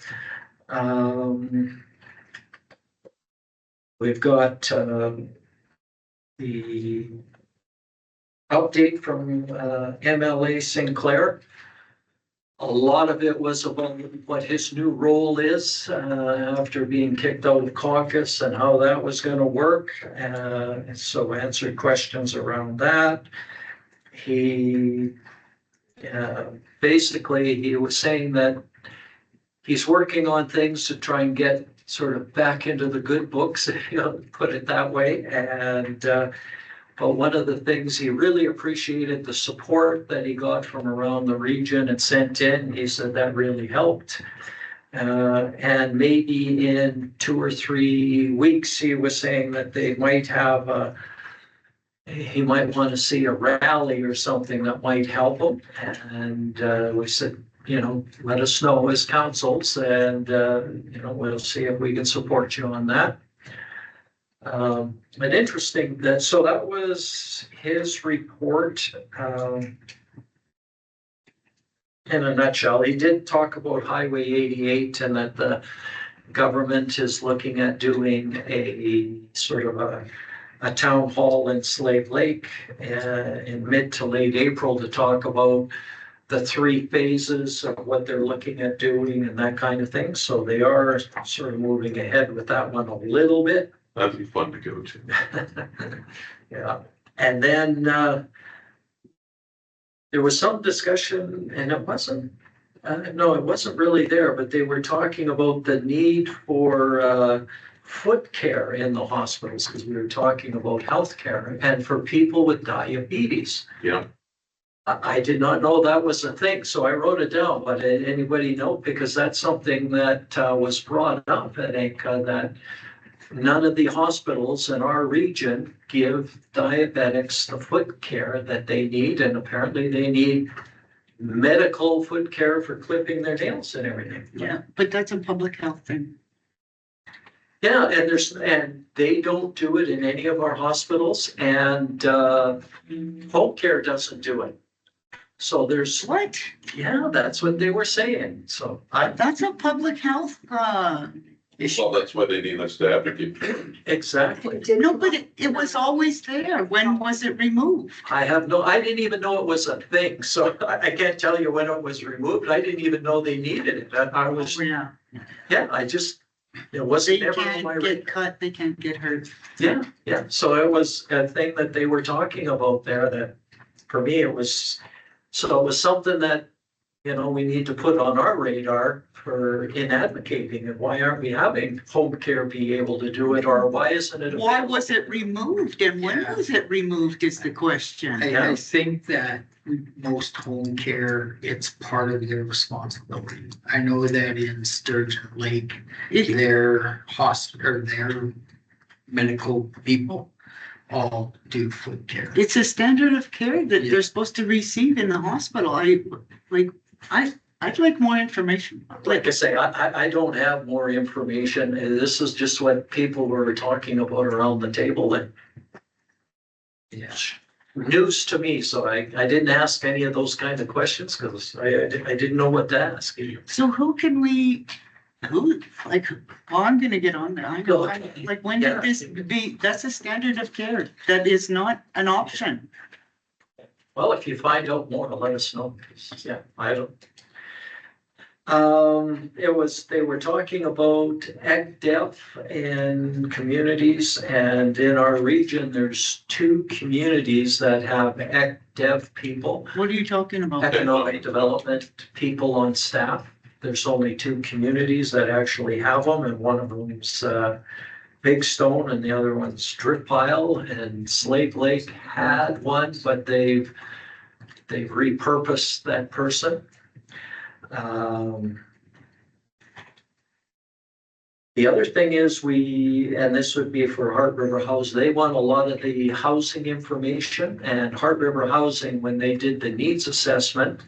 We've got the update from MLA Sinclair. A lot of it was about what his new role is after being kicked out of caucus and how that was going to work. And so answered questions around that. He basically, he was saying that he's working on things to try and get sort of back into the good books, if you put it that way. And but one of the things, he really appreciated the support that he got from around the region and sent in. He said that really helped. And maybe in 2 or 3 weeks, he was saying that they might have he might want to see a rally or something that might help him. And we said, you know, let us know as councils, and you know, we'll see if we can support you on that. An interesting that, so that was his report. In a nutshell, he did talk about Highway 88 and that the government is looking at doing a sort of a town hall in Slave Lake in mid to late April to talk about the 3 phases of what they're looking at doing and that kind of thing. So they are sort of moving ahead with that one a little bit. That'd be fun to go to. Yeah, and then there was some discussion, and it wasn't, no, it wasn't really there, but they were talking about the need for foot care in the hospitals, because we were talking about healthcare and for people with diabetes. Yeah. I did not know that was a thing, so I wrote it down, but anybody know? Because that's something that was brought up, I think, that none of the hospitals in our region give diabetics the foot care that they need, and apparently they need medical foot care for clipping their nails and everything. Yeah, but that's a public health thing. Yeah, and they don't do it in any of our hospitals, and home care doesn't do it. So there's, What? yeah, that's what they were saying. So That's a public health, issue. Well, that's why they need us to advocate. exactly. No, but it was always there. When was it removed? I didn't even know it was a thing, so I can't tell you when it was removed. I didn't even know they needed it. I was, Yeah. yeah, it They wasn't ever on my can't radar. get cut, they can't get hurt. Yeah, yeah, so it was a thing that they were talking about there that, for me, it was something that, you know, we need to put on our radar in advocating, and why aren't we having home care be able to do it, or why isn't it? Why available? was it removed and when Yeah. was it removed is the question. I think that most home care, it's part of their responsibility. I know that in Sturgeon Lake, It- their hospital, or their medical people all do foot care. It's a standard of care that Yeah. they're supposed to receive in the hospital. I'd like more information. Like I say, I don't have more information, and this is just what people were talking about around the table, and Yeah. news to me, so I didn't ask any of those kind of questions, because I didn't know what to ask. So I'm gonna get on there. I know, like, when Yeah. did this that's a standard of care. That is not an option. Well, if you find out more, let us know. Yeah, I don't. They were talking about ECDEF in communities, and in our region, there's 2 communities that have ECDEF people, What are you talking about? economic development people on staff. There's only 2 communities that actually have them, and one of them's Big Stone and the other one's Drip Pile, and Slave Lake had one, but they've repurposed that person. The other thing is and this would be for Heart River House, they want a lot of the housing information, and Heart River Housing, when they did the needs assessment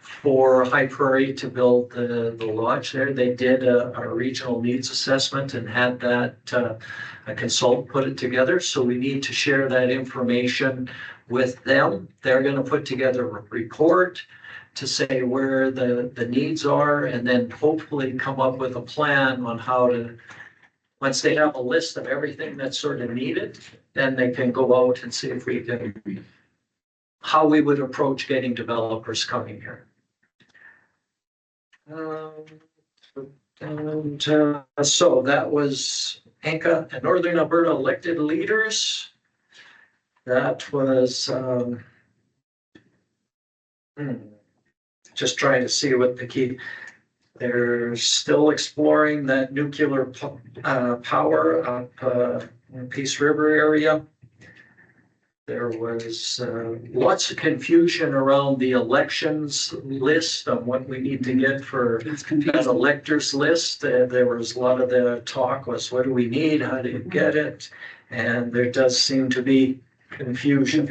for High Prairie to build the lodge there. They did a regional needs assessment and had that, a consultant put it together. So we need to share that information with them. They're gonna put together a report to say where the needs are, and then hopefully come up with a plan on how to, once they have a list of everything that's sort of needed, then they can go out and see if we can, how we would approach getting developers coming here. So that was Enka and Northern Alberta elected leaders. That was, just trying to see what the key, they're still exploring that nuclear power up in Peace River area. There was lots of confusion around the elections list on what we need to get for that electors list. There was a lot of the talk was, what do we need? How do you get it? And there does seem to be confusion.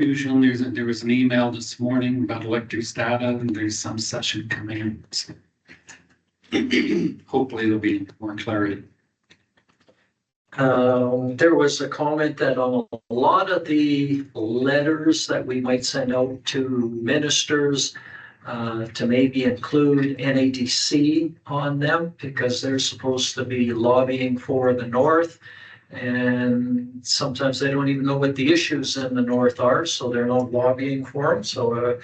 There was an email this morning about electors data, and there's some session coming in. So hopefully there'll be more clarity. There was a comment that on a lot of the letters that we might send out to ministers, to maybe include NADC on them, because they're supposed to be lobbying for the North. And sometimes they don't even know what the issues in the North are, so they're not lobbying for them. So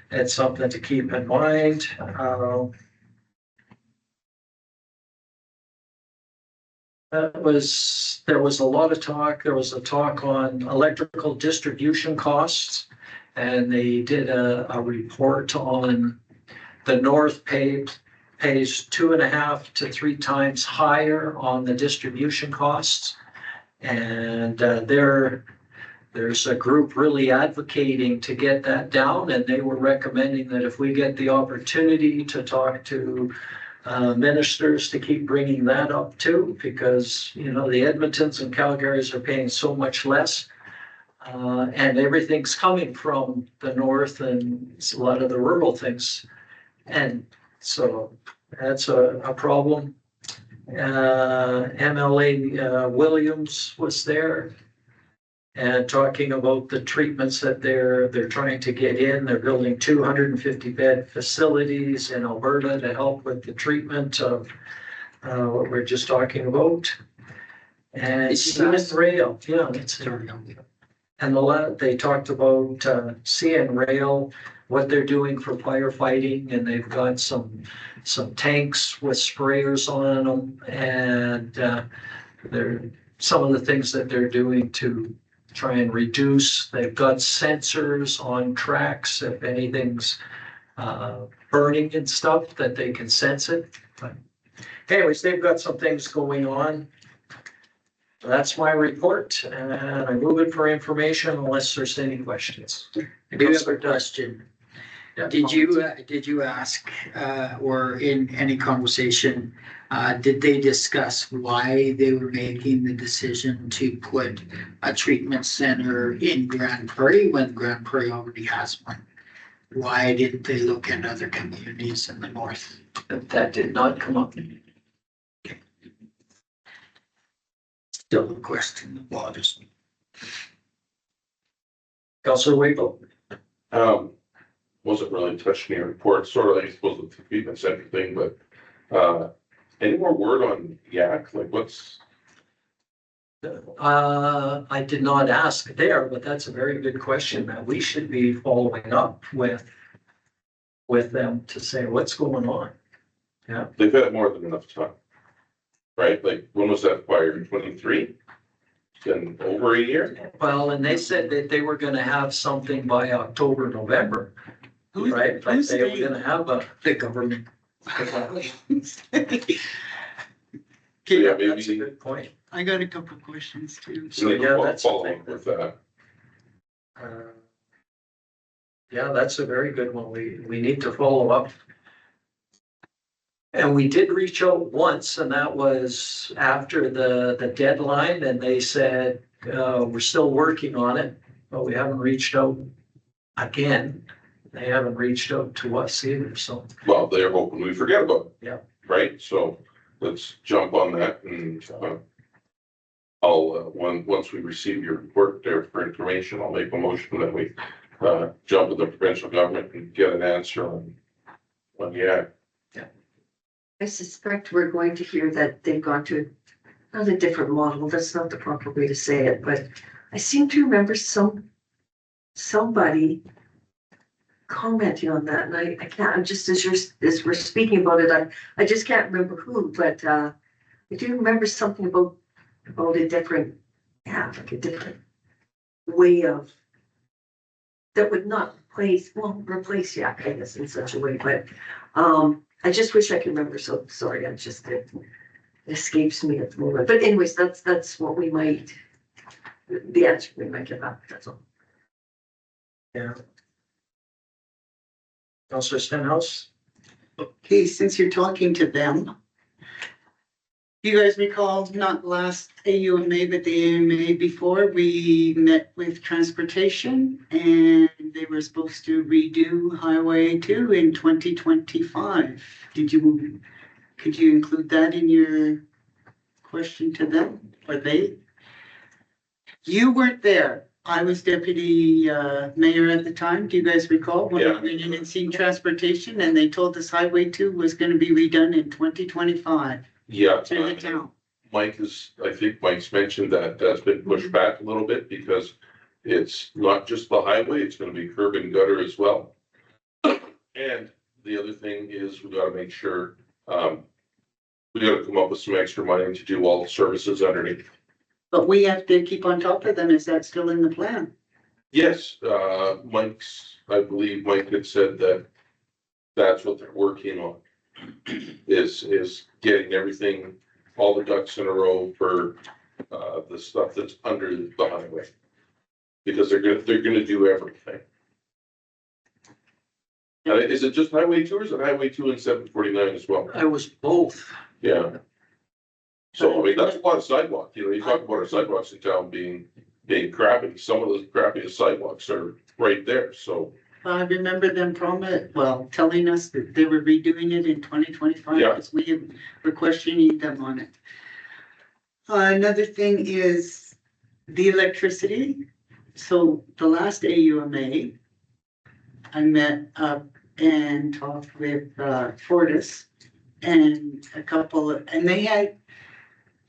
it's something to keep in mind. There was a lot of talk. There was a talk on electrical distribution costs, and they did a report on the North pays 2.5 to 3 times higher on the distribution costs. And there's a group really advocating to get that down, and they were recommending that if we get the opportunity to talk to ministers to keep bringing that up too, because, you know, the Edmontons and Calgarys are paying so much less. And everything's coming from the North and it's a lot of the rural things. And so that's a problem. MLA Williams was there and talking about the treatments that they're trying to get in. They're building 250 bed facilities in Alberta to help with the treatment of what we're just talking about. And CN Rail, yeah, and they talked about CN Rail, what they're doing for firefighting, and they've got some tanks with sprayers on them, and they're some of the things that they're doing to try and reduce. They've got sensors on tracks if anything's burning and stuff, that they can sense it. But anyways, they've got some things going on. That's my report, and I move it for information unless there's any questions. I do have a question. Yeah. Did you ask, or in any conversation, did they discuss why they were making the decision to put a treatment center in Grand Prairie when Grand Prairie already has one? Why didn't they look at other communities in the north? That did not come up. Still a question that bothers me. Councilor Wakefield. Wasn't really touched in your report, sort of, I suppose, with the treatment center thing, but, any more word on Yak? Like what's? I did not ask there, but that's a very good question that we should be following up with them to say what's going on. Yeah. They've had more than enough time. Right? Like, when was that acquired? 23? Been over a year? Well, and they said that they were gonna have something by October, November, right? Like who's they were they? gonna have The government. Yeah, That's a maybe. good point. I got a couple questions too. So they yeah, can that's follow something up with that. Yeah, that's a very good one. We need to follow up. And we did reach out once, and that was after the deadline, and they said, we're still working on it, but we haven't reached out again. they haven't reached out to us either, so. Well, they're hoping we forget about it. Yeah. Right, so let's jump on that and, I'll, once we receive your report there for information, I'll make a motion that we, jump with the provincial government and get an answer on, yeah. I suspect we're going to hear that they've gone to another different model. That's not the proper way to say it, but I seem to remember somebody commenting on that, and I can't, I'm just, as we're speaking about it, I just can't remember who, but, I do remember something about a different, like a different way of, that would not replace Yak, I guess, in such a way, but, I just wish I could remember, so sorry, it escapes me at the moment, but anyways, that's what we might, the answer we might get back, that's all. Yeah. Councillor Stenhouse? Okay, since you're talking to them. You guys recall, not last AUMA, but the AUMA before, we met with transportation and they were supposed to redo Highway 2 in 2025. Could you include that in your question to them, or they? You weren't there. I was deputy mayor at the time. Do you guys recall? When Yeah. we went in and seen transportation and they told us Highway 2 was gonna be redone in 2025 Yeah. through the town. I think Mike's mentioned that that's been pushed back a little bit because it's not just the highway, it's gonna be curb and gutter as well. And the other thing is we gotta make sure, we gotta come up with some extra money to do all the services underneath. But we have to keep on top of them. Is that still in the plan? Yes, I believe Mike had said that that's what they're working on. Is getting everything, all the ducks in a row for, the stuff that's under the highway. Because they're gonna do everything. Is it just Highway 2 or is it Highway 2 and 749 as well? I was both. Yeah. So, I mean, that's a lot of sidewalk, you talk about our sidewalks in town being crappy, some of those crappiest sidewalks are right there, so. I remember them telling us that they were redoing it in 2025 Yeah. because we were questioning them on it. Another thing is the electricity. So the last AUMA, I met up and talked with Fortis and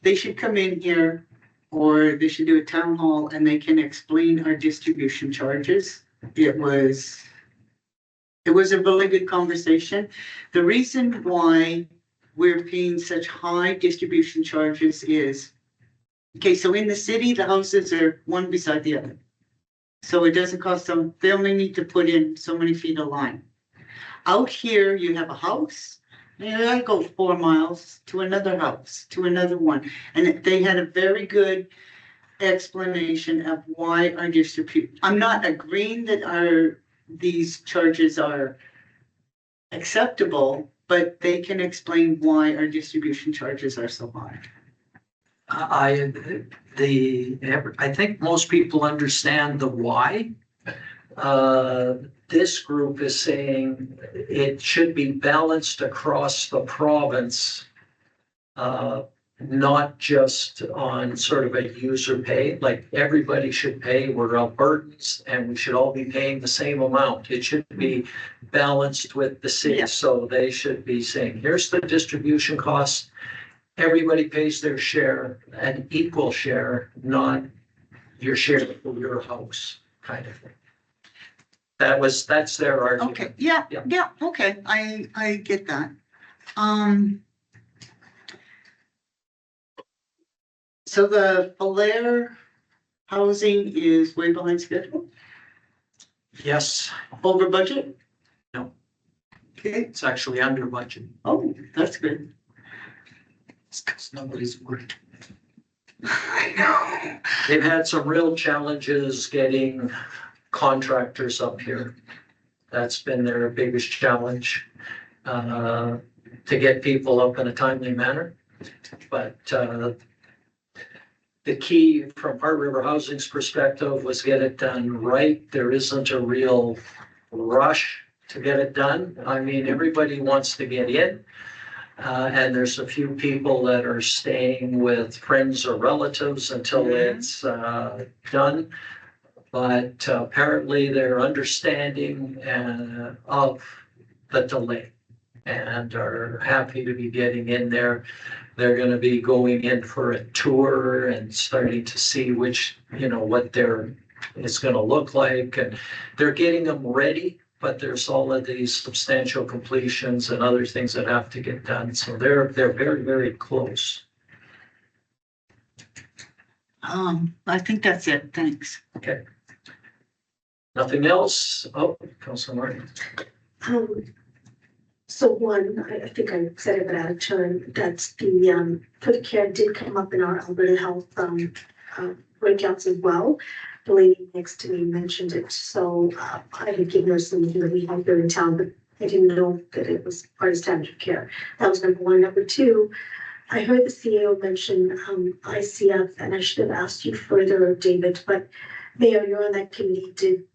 they should come in here or they should do a town hall and they can explain our distribution charges. It was a really good conversation. The reason why we're paying such high distribution charges is, okay, so in the city, the houses are one beside the other. So it doesn't cost them, they only need to put in so many feet of line. Out here, you have a house, and you gotta go 4 miles to another house, to another one. And they had a very good explanation of why our I'm not agreeing that these charges are acceptable, but they can explain why our distribution charges are so high. I think most people understand the why. This group is saying it should be balanced across the province, not just on sort of a user pay, like everybody should pay, we're Albertans and we should all be paying the same amount. It should be balanced with the city. Yeah. So they should be saying, here's the distribution costs. Everybody pays their share, an equal share, not your share for your house kind of thing. That's their argument. Okay, Yeah. yeah, okay, I get that. So the Falair housing is way behind schedule, Yes, over budget? No. Okay, it's actually under budget. oh, that's good. It's because nobody's working. I know. They've had some real challenges getting contractors up here. That's been their biggest challenge, to get people up in a timely manner. But the key from Heart River Housing's perspective was get it done right. There isn't a real rush to get it done. I mean, everybody wants to get in. And there's a few people that are staying with friends or relatives until it's done. But apparently they're understanding of the delay and are happy to be getting in there. They're gonna be going in for a tour and starting to see which, what it's gonna look like. And they're getting them ready, but there's all of these substantial completions and other things that have to get done. So they're very, very close. I think that's it. Thanks. Okay. Nothing else? Oh, Councilor Martin. So one, I think I said it, but out of turn, that's the, foot care did come up in our Alberta Health, breakouts as well. The lady next to me mentioned it, so I had given her some that we have here in town, but I didn't know that it was part of standard of care. That was number one. Number two, I heard the CEO mention ICF, and I should have asked you further, David, but Mayor, you're on that committee. You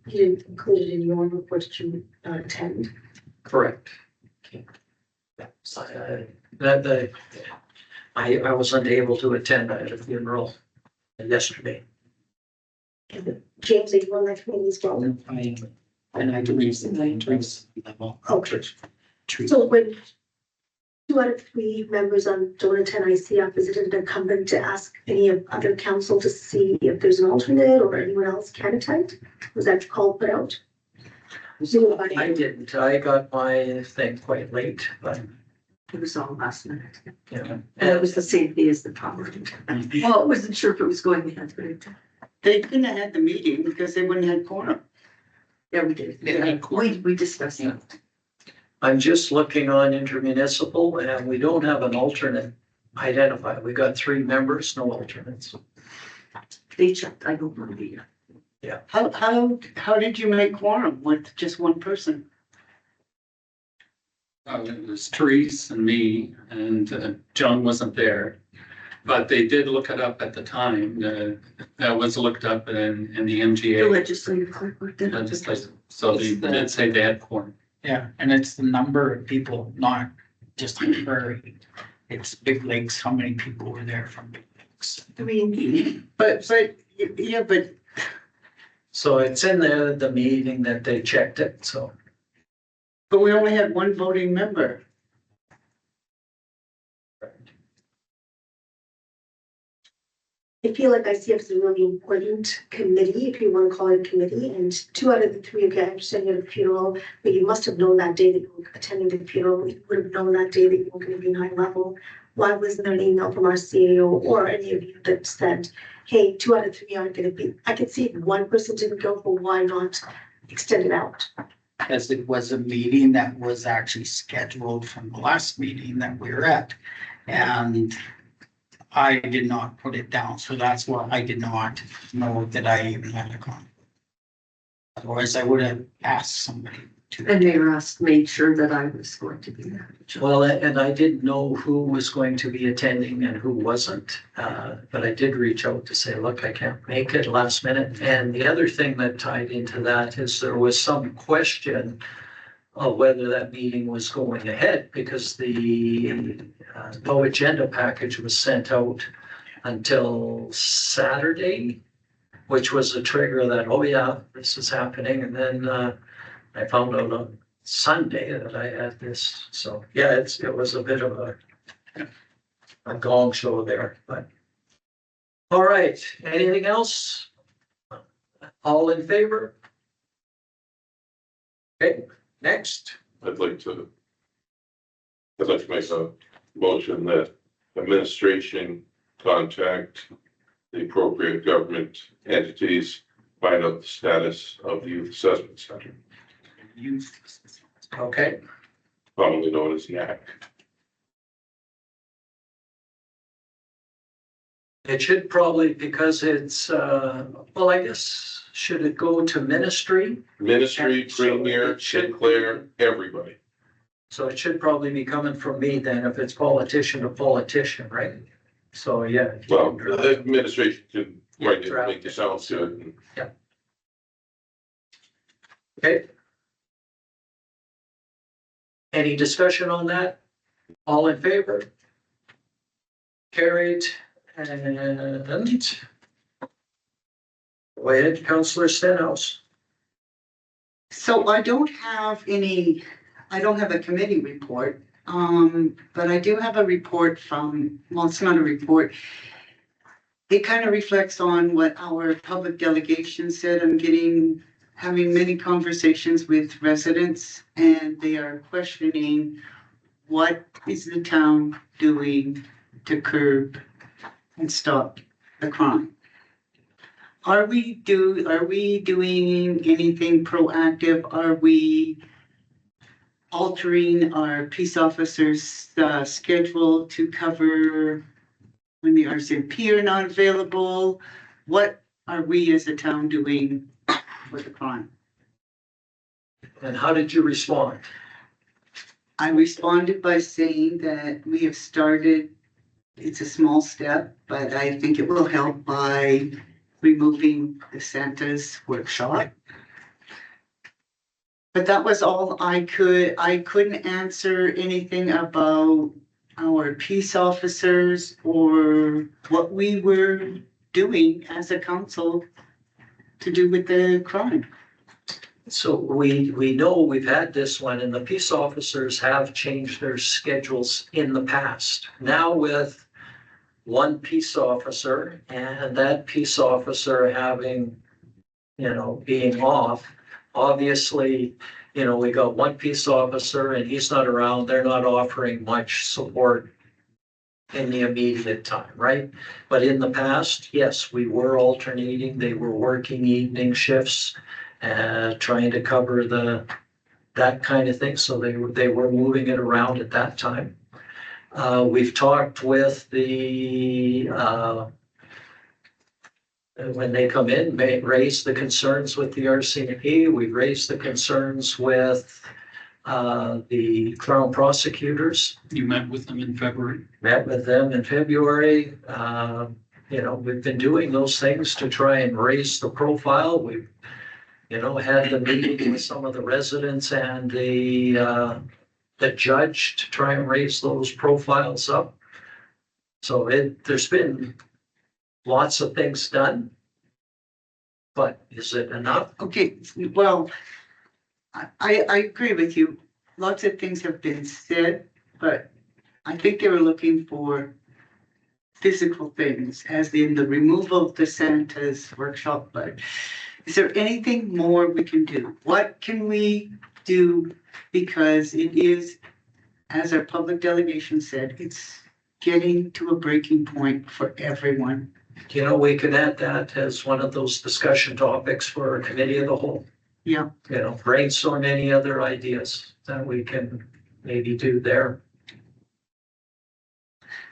didn't include it in your report, did you attend? Correct. Okay. I wasn't able to attend. I had a funeral yesterday. And James, are you on that committee as well? And I do reach the level. Okay. So when 2 out of 3 members don't attend ICF, is it incumbent to ask any of other council to see if there's an alternate or anyone else can attend? Was that call put out? I didn't. I got my thing quite late, but It was all last minute. yeah. And it was the same day as the power. Well, I wasn't sure if it was going ahead, but They couldn't have had the meeting because they wouldn't have quorum. yeah, we did. We discussed that. I'm just looking on intermunicipal and we don't have an alternate identified. We got 3 members, no alternates. They checked. I don't want to be here. How did you make quorum with just one person? It was Therese and me, and John wasn't there. But they did look it up at the time. That was looked up in the The MGA. legislative clerk worked it. Legislature. So they did say they had quorum. Yeah, and it's the number of people, not just Prairie. It's Big Lakes, how many people were there from Big Lakes? But yeah, but So it's in the meeting that they checked it, so. we only had one voting member. I feel like ICF is a really important committee, if you want to call it a committee, and 2 out of the 3, okay, I understand you had a funeral, but you must have known that day that you were attending the funeral, you would have known that day that you were going to be in high level. Why wasn't there an email from our CAO or any of you that said, hey, 2 out of 3 aren't going to be, I could see if one person didn't go, but why not extend it out? As it was a meeting that was actually scheduled from the last meeting that we were at. And I did not put it down, so that's why I did not know that I even had a conflict. Otherwise, I would have asked somebody to. And they made sure that I was going to be there. Well, and I didn't know who was going to be attending and who wasn't. But I did reach out to say, look, I can't make it last minute. And the other thing that tied into that is there was some question of whether that meeting was going ahead because the no agenda package was sent out until Saturday, which was a trigger that, oh yeah, this is happening. And then I found out on Sunday that I had this. So yeah, it was a bit of a gong show there, but. All right, anything else? All in favor? Okay, next. I'd like to make a motion that administration contact the appropriate government entities, find out the status of the youth assessment center, Okay, commonly known as NAC. it should probably, because it's, well, I guess, should it go to ministry? Ministry, So Premier, it should- Sinclair, everybody. So it should probably be coming from me then, if it's politician to politician, right? So, yeah. Well, the administration can write it, make it sound good. Okay. Any discussion on that? All in favor? Carried, and go ahead, Councillor Stenhouse. So I don't have a committee report, but I do have a report from, well, it's not a report. It kind of reflects on what our public delegation said. Having many conversations with residents, and they are questioning what is the town doing to curb and stop the crime? Are we doing anything proactive? Are we altering our peace officers' schedule to cover when the RCMP are not available? What are we as a town doing for the crime? And how did you respond? I responded by saying that we have started, it's a small step, but I think it will help by removing the Santa's workshop. But that was all I couldn't answer anything about our peace officers or what we were doing as a council to do with the crime. So we know we've had this one, and the peace officers have changed their schedules in the past. Now with one peace officer and that peace officer having, being off, obviously, we got one peace officer and he's not around, they're not offering much support in the immediate time, right? But in the past, yes, we were alternating, they were working evening shifts, trying to cover that kind of thing, so they were moving it around at that time. We've talked with when they come in, raise the concerns with the RCMP. We've raised the concerns with the Crown prosecutors. You met with them in February? Met with them in February. We've been doing those things to try and raise the profile. We've, had the meeting with some of the residents and the judge to try and raise those profiles up. So there's been lots of things done, but is it enough? Okay, well, I agree with you. Lots of things have been said, but I think they were looking for physical things, as in the removal of the Santa's workshop. But is there anything more we can do? What can we do? Because it is, as our public delegation said, it's getting to a breaking point for everyone. We could add that as one of those discussion topics for a committee of the whole. Yeah. Brainstorm any other ideas that we can maybe do there.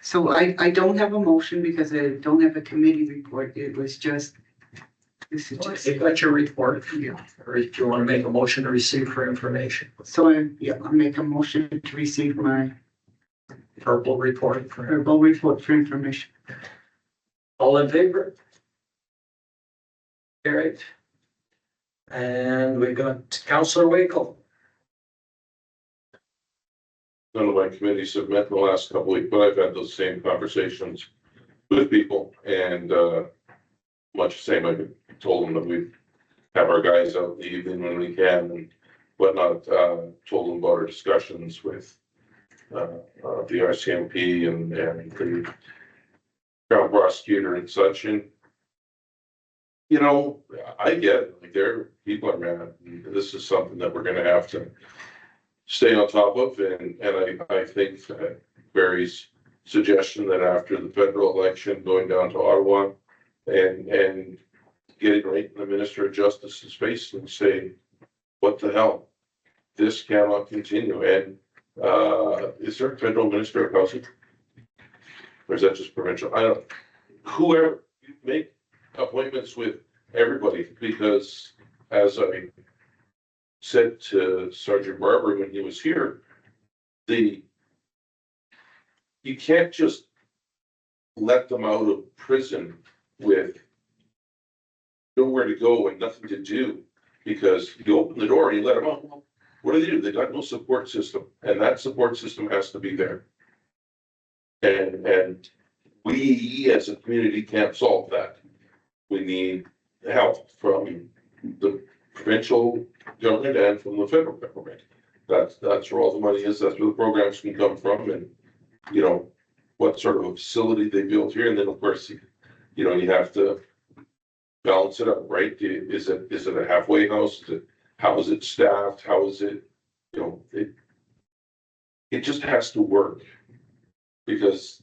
So I don't have a motion because I don't have a committee report. It was just, this is just, You got your report, yeah. or if you want to make a motion to receive for information, So I'll make a motion to receive my verbal report for. verbal report for information. All in favor? Carried. And we got Councillor Wakel. None of my committees have met in the last couple of weeks, but I've had those same conversations with people, and much the same. I've told them that we have our guys out in the evening when we can and whatnot. Told them about our discussions with the RCMP and the Crown prosecutor and such. And I get it. Like, people are mad. And this is something that we're going to have to stay on top of. And I think Barry's suggestion that after the federal election, going down to Ottawa and getting right in the Minister of Justice's face and saying, what the hell? This cannot continue. And is there a federal Minister of Housing? Or is that just provincial? I don't, whoever, make appointments with everybody, because as I said to Sergeant Barber when he was here, you can't just let them out of prison with nowhere to go and nothing to do Because you open the door and you let them out. Well, what do? They got no support system, and that support system has to be there. And we as a community can't solve that. We need help from the provincial government and from the federal government. That's where all the money is, that's where the programs can come from, and, you know, what sort of a facility they build here, and then, of course, you know, you have to balance it out, right? Is it a halfway house? How is it staffed? How is it, you know, it just has to work. Because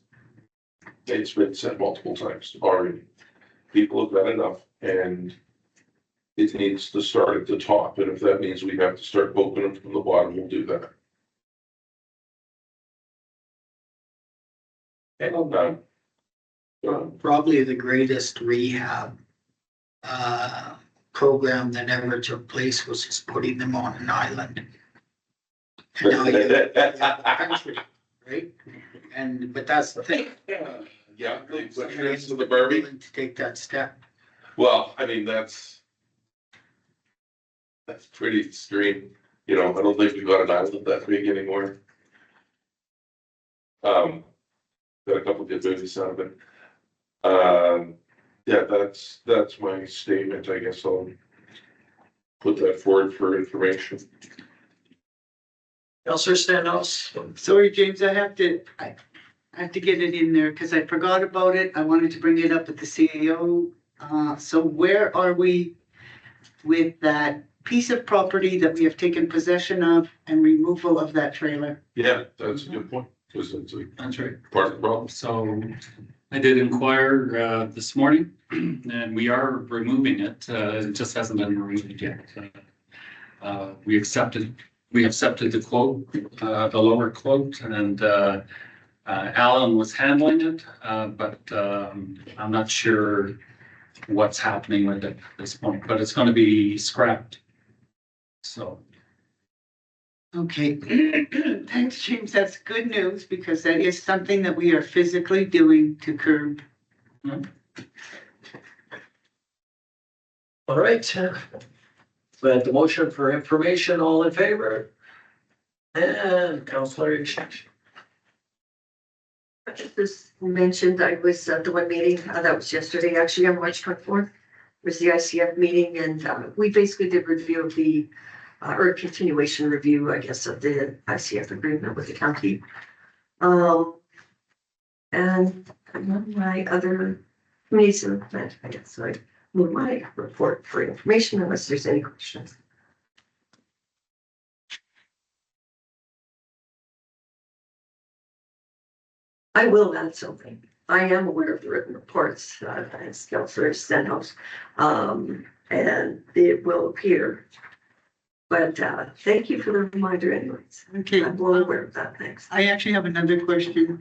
it's been said multiple times already. People have got enough, and it needs to start at the top, and if that means we have to start poking them from the bottom, we'll do that. Probably the greatest rehab program that ever took place was just putting them on an island. And now you right? But that's the thing. Yeah, they put Somebody hands has to to the be Barbie. willing to take that step. Well, I mean, that's pretty extreme. You know, I don't think we've got an island that big anymore. Got a couple good movies out of it. Yeah, that's my statement. I guess I'll put that forward for information. Counselor Stenhouse? Sorry, James, I have to get it in there because I forgot about it. I wanted to bring it up at the CAO. So where are we with that piece of property that we have taken possession of and removal of that trailer? Yeah, that's a good point, because it's That's right. part of the problem. So I did inquire this morning and we are removing it. It just hasn't been removed yet. We accepted the quote, the lower quote, and Alan was handling it, but I'm not sure what's happening with it at this point, but it's going to be scrapped. So. Okay, thanks, James. That's good news because that is something that we are physically doing to curb. All right. We had the motion for information, all in favor? And Counselor Exchange. Just mentioned, I was at the one meeting, that was yesterday, actually, on March 24th, was the ICF meeting, and we basically did review of the, or continuation review, I guess, of the ICF agreement with the county. And among my other committees, I guess, so I move my report for information unless there's any questions. I will add something. I am aware of the written reports, as Councillor Stenhouse, and it will appear. But thank you for the reminder anyways. Okay. I'm well aware of that, thanks. I actually have another question.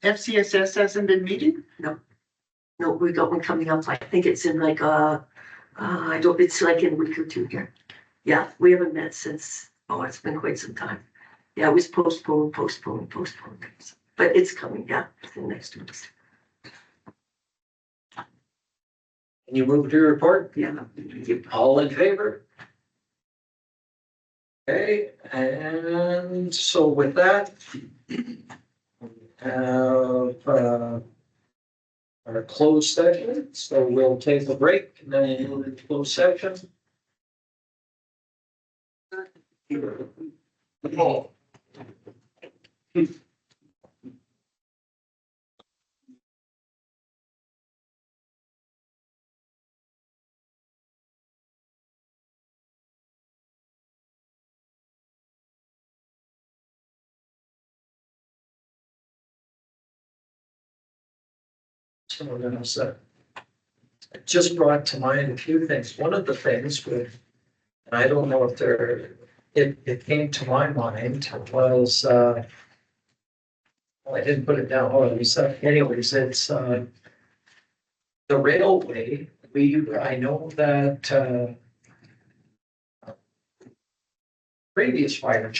FCSS hasn't been meeting? No, we got one coming up. I think it's in like, it's like in a week or two here. Yeah, we haven't met since, it's been quite some time. Yeah, it was postponed. But it's coming, yeah, within the next 2 weeks. Can you move to your report? Yeah. All in favor? Okay, and so with that, our closed session, so we'll take a break and then move into closed session. So it just brought to mind a few things. One of the things with, and I don't know if it came to my mind was, well, I didn't put it down. Anyways, it's the railway. I know that previous fire